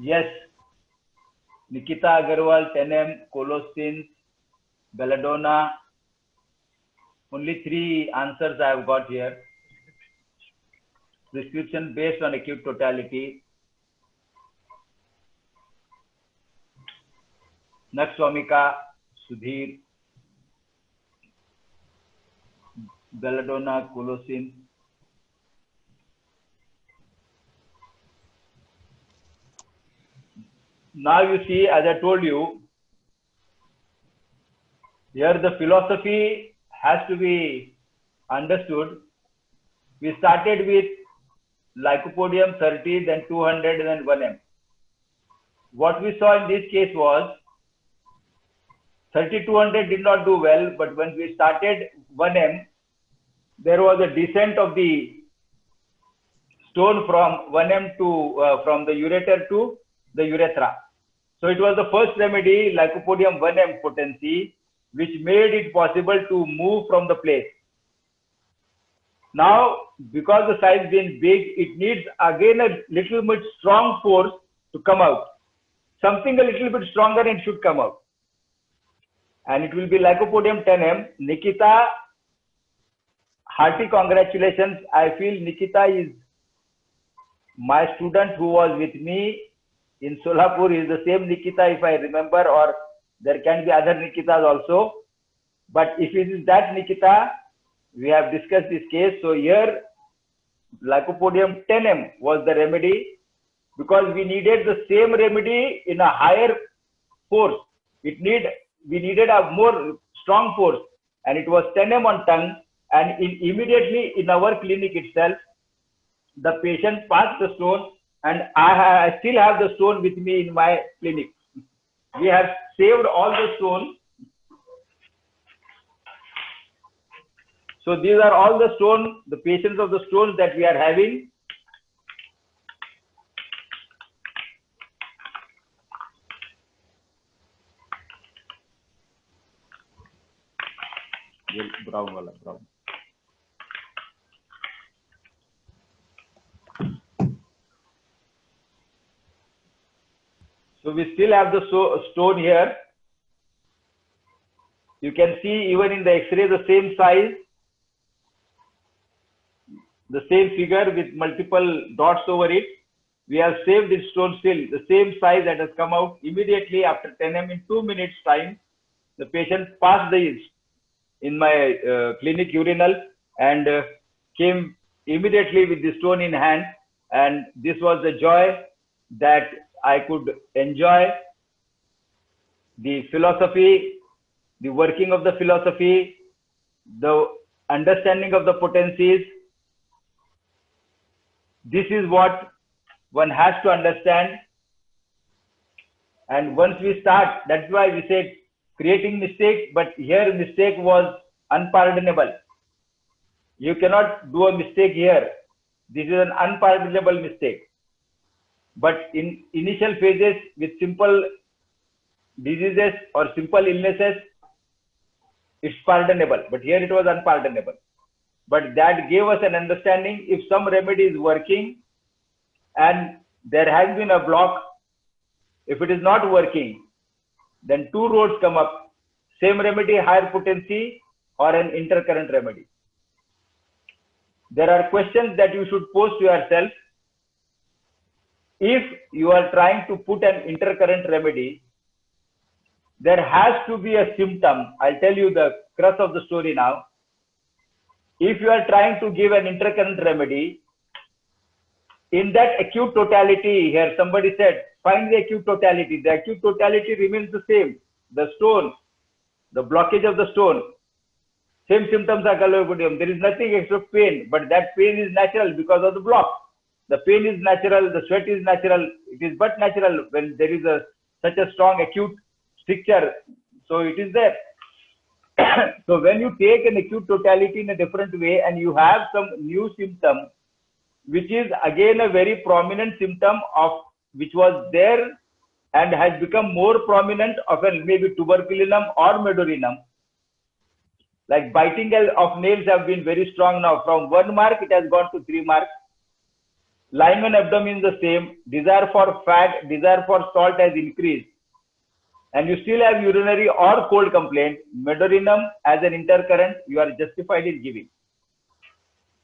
Yes, Nikita Agarwal, 10M, Colostin, Belladonna. Only 3 answers I have got here. Prescription based on acute totality. Nakswamika, Sudhir, Belladonna, Colostin. Now you see, as I told you, here the philosophy has to be understood. We started with Lycopodium 30, then 200, then 1M. What we saw in this case was 3200 did not do well, but when we started 1M, there was a descent of the stone from 1M to from the ureter to the urethra. So it was the first remedy, Lycopodium 1M potency, which made it possible to move from the place. Now, because the size being big, it needs again a little bit strong force to come out. Something a little bit stronger and should come out. And it will be Lycopodium 10M. Nikita, hearty congratulations. I feel Nikita is my student who was with me in Solapur. Is the same Nikita, if I remember, or there can be other Nikitas also. But if it is that Nikita, we have discussed this case. So here, Lycopodium 10M was the remedy, because we needed the same remedy in a higher force. We needed a more strong force, and it was 10M on tongue. And immediately in our clinic itself, the patient passed the stone, and I still have the stone with me in my clinic. We have saved all the stones. So these are all the stones, the patients of the stones that we are having. brown wala, brown. So we still have the stone here. You can see even in the X-ray the same size, the same figure with multiple dots over it. We have saved this stone still, the same size that has come out immediately after 10 m in 2 minutes time. The patient passed in my clinic urinal and came immediately with the stone in hand. And this was the joy that I could enjoy the philosophy, the working of the philosophy, the understanding of the potencies. This is what one has to understand. And once we start, that's why we said creating mistake, but here mistake was unpardonable. You cannot do a mistake here. This is an unpardonable mistake. But in initial phases with simple diseases or simple illnesses, it's pardonable. But here it was unpardonable. But that gave us an understanding. If some remedy is working and there has been a block, if it is not working, then two roads come up: same remedy, higher potency, or an intercurrent remedy. There are questions that you should pose to yourself. If you are trying to put an intercurrent remedy, there has to be a symptom. I'll tell you the crux of the story now. If you are trying to give an intercurrent remedy, in that acute totality, here somebody said, find the acute totality. The acute totality remains the same. The stone, the blockage of the stone, same symptoms are colloquium. There is nothing except pain, but that pain is natural because of the block. The pain is natural, the sweat is natural. It is but natural when there is such a strong acute stricture. So it is there. So when you take an acute totality in a different way and you have some new symptom, which is again a very prominent symptom of which was there and has become more prominent of maybe tuberculinum or medorinum. Like biting of nails have been very strong now. From 1 mark, it has gone to 3 marks. Lying on abdomen is the same. Desire for fat, desire for salt has increased. And you still have urinary or cold complaint. Medorinum as an intercurrent, you are justified in giving.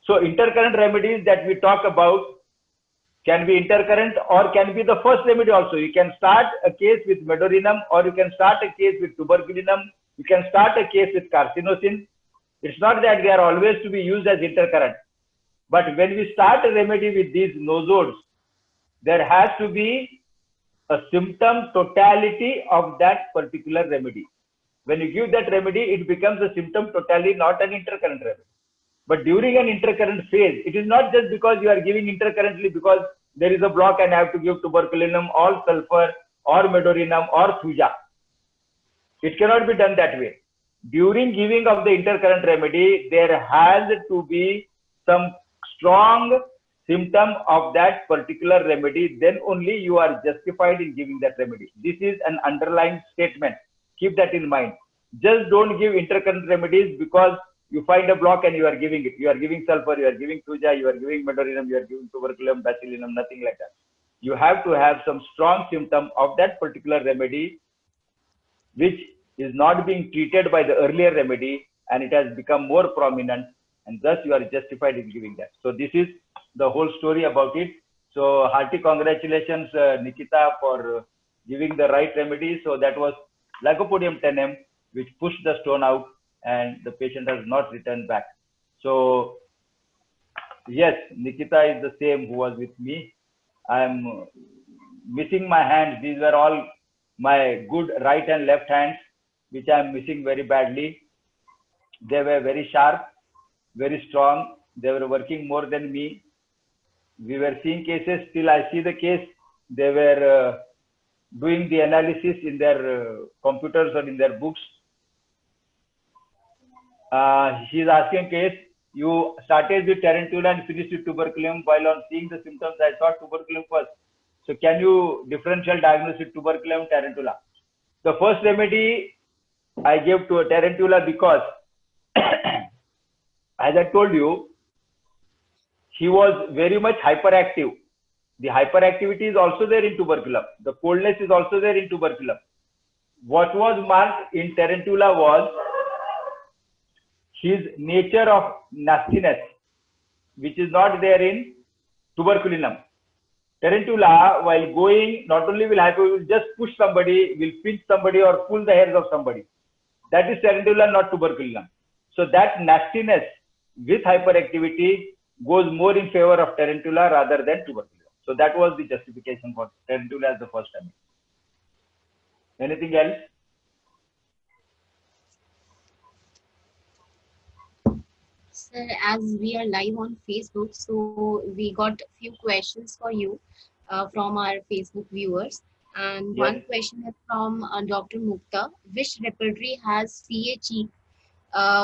So intercurrent remedies that we talk about can be intercurrent or can be the first remedy also. You can start a case with medorinum, or you can start a case with tuberculinum. You can start a case with carcinosin. It's not that they are always to be used as intercurrent. But when we start a remedy with these nosodes, there has to be a symptom totality of that particular remedy. When you give that remedy, it becomes a symptom totality, not an intercurrent remedy. But during an intercurrent phase, it is not just because you are giving intercurrently because there is a block and I have to give tuberculinum or sulfur or medorinum or thuja. It cannot be done that way. During giving of the intercurrent remedy, there has to be some strong symptom of that particular remedy. Then only you are justified in giving that remedy. This is an underlying statement. Keep that in mind. Just don't give intercurrent remedies because you find a block and you are giving it. You are giving sulfur, you are giving thuja, you are giving medorinum, you are giving tuberculum, bacillinum, nothing like that. You have to have some strong symptom of that particular remedy which is not being treated by the earlier remedy and it has become more prominent, and thus you are justified in giving that. So this is the whole story about it. So hearty congratulations Nikita for giving the right remedy. So that was Lycopodium tenuum which pushed the stone out and the patient has not returned back. So yes, Nikita is the same who was with me. I am missing my hands. These were all my good right and left hands, which I am missing very badly. They were very sharp, very strong. They were working more than me. We were seeing cases. Till I see the case, they were doing the analysis in their computers or in their books. She's asking case, you started with tarantula and finished with tuberculum. While on seeing the symptoms, I saw tuberculum first. So can you differential diagnose with tuberculum and tarantula? The first remedy I gave to a tarantula because as I told you, he was very much hyperactive. The hyperactivity is also there in tuberculum. The coldness is also there in tuberculum. What was marked in Tarantula was his nature of nastiness, which is not there in tuberculinum. Tarantula, while going, not only will just push somebody, will pinch somebody or pull the hairs of somebody. That is Tarantula, not tuberculinum. So that nastiness with hyperactivity goes more in favor of Tarantula rather than tuberculinum. So that was the justification for Tarantula as the first time. Anything else? Sir, as we are live on Facebook, so we got a few questions for you from our Facebook viewers. And Yes. one question is from Dr. Mukta. Which repertory has CA cheek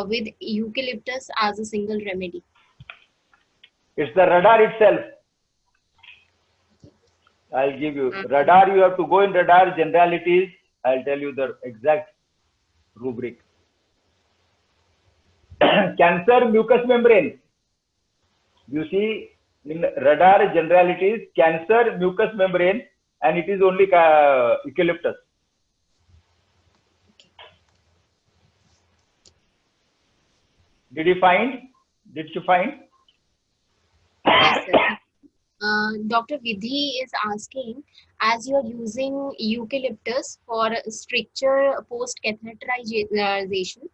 with eucalyptus as a single remedy? It's the radar itself. I'll give you radar. You have to go in radar generalities. I'll tell you the exact rubric. Cancer mucous membrane. You see in radar generalities, cancer mucous membrane, and it is only eucalyptus. Did you find? Yes, sir. Dr. Vidhi is asking, as you're using eucalyptus for stricture post-catheterization,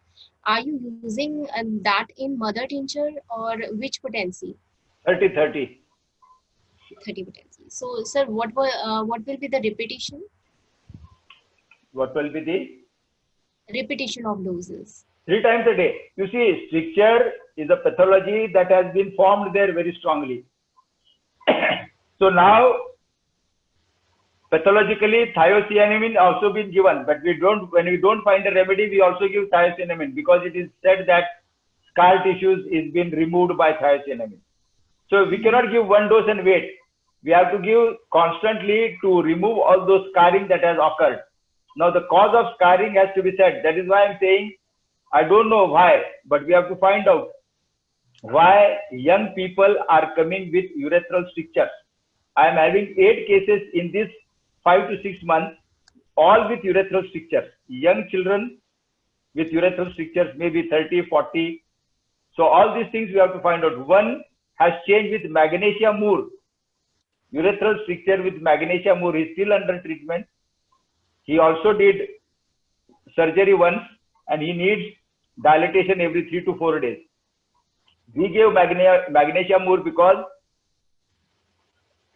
are you using that in mother tincture or which potency? 30. 30 potency. So, sir, what will be the repetition? What will be the Repetition of doses. 3 times a day. You see, stricture is a pathology that has been formed there very strongly. So now, pathologically, thiocyanamine also been given, but when we don't find a remedy, we also give thiocyanamine because it is said that scar tissues is being removed by thiocyanamine. So we cannot give one dose and wait. We have to give constantly to remove all those scarring that has occurred. Now the cause of scarring has to be said. That is why I'm saying, I don't know why, but we have to find out why young people are coming with urethral strictures. I am having 8 cases in this 5 to 6 months, all with urethral strictures. Young children with urethral strictures, maybe 30, 40. So all these things we have to find out. One has changed with Magnesia Moore. Urethral stricture with Magnesia Moore is still under treatment. He also did surgery once and he needs dilatation every 3 to 4 days. We gave Magnesia Moore because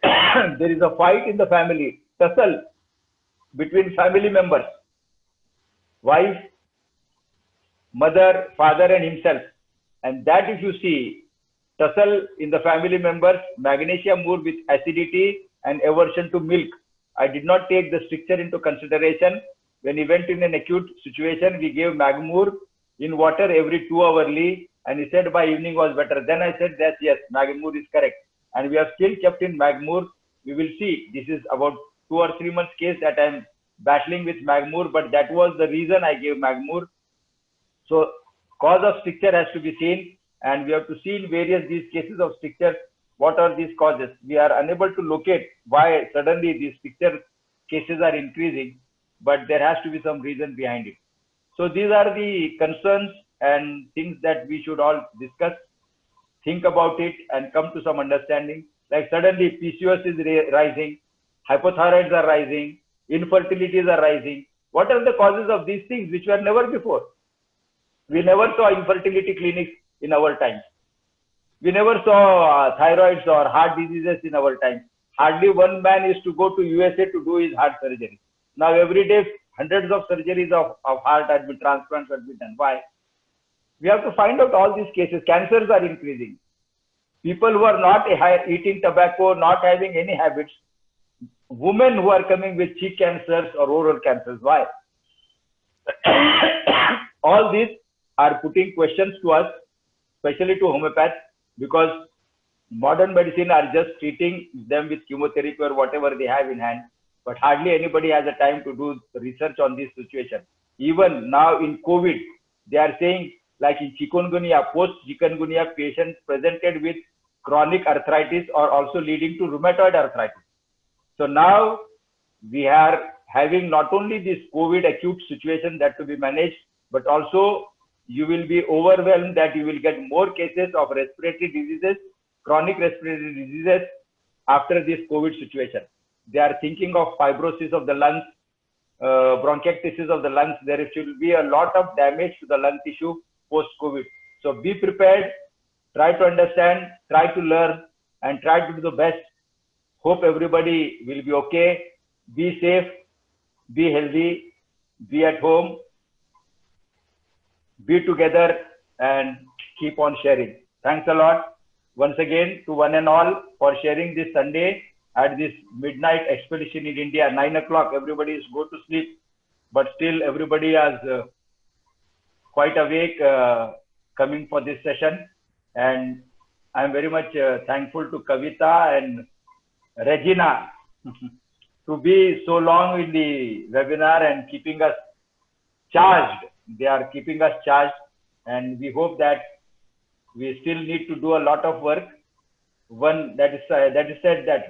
there is a fight in the family, tussle between family members, wife, mother, father and himself. And that if you see, tussle in the family members, Magnesia Moore with acidity and aversion to milk. I did not take the stricture into consideration. When he went in an acute situation, we gave Magmoor in water every 2 hourly, and he said by evening was better. Then I said that yes, Magmoor is correct. And we have still kept in Magmoor. We will see. This is about 2 or 3 months case that I am battling with Magmoor, but that was the reason I gave Magmoor. So cause of stricture has to be seen, and we have to see in various these cases of stricture, what are these causes. We are unable to locate why suddenly these stricture cases are increasing, but there has to be some reason behind it. So these are the concerns and things that we should all discuss, think about it and come to some understanding. Like suddenly PCOS is rising, hypothyroids are rising, infertilities are rising. What are the causes of these things which were never before? We never saw infertility clinics in our times. We never saw thyroids or heart diseases in our times. Hardly one man used to go to USA to do his heart surgery. Now every day, hundreds of surgeries of heart have been, transplants have been done. Why? We have to find out all these cases. Cancers are increasing. People who are not eating tobacco, not having any habits, women who are coming with cheek cancers or oral cancers. Why? All these are putting questions to us, especially to homeopaths, because modern medicine are just treating them with chemotherapy or whatever they have in hand, but hardly anybody has a time to do research on this situation. Even now in COVID, they are saying like in chikungunya, post-chikungunya patients presented with chronic arthritis or also leading to rheumatoid arthritis. So now we are having not only this COVID acute situation that to be managed, but also you will be overwhelmed that you will get more cases of respiratory diseases, chronic respiratory diseases after this COVID situation. They are thinking of fibrosis of the lungs, bronchiectasis of the lungs. There should be a lot of damage to the lung tissue post-COVID. So be prepared, try to understand, try to learn, and try to do the best. Hope everybody will be okay. Be safe, be healthy, be at home, be together, and keep on sharing. Thanks a lot once again to one and all for sharing this Sunday at this midnight expedition in India. 9 o'clock, everybody is go to sleep, but still everybody is quite awake coming for this session. And I'm very much thankful to Kavita and Regina to be so long in the webinar and keeping us charged. They are keeping us charged, and we hope that we still need to do a lot of work. One that is said that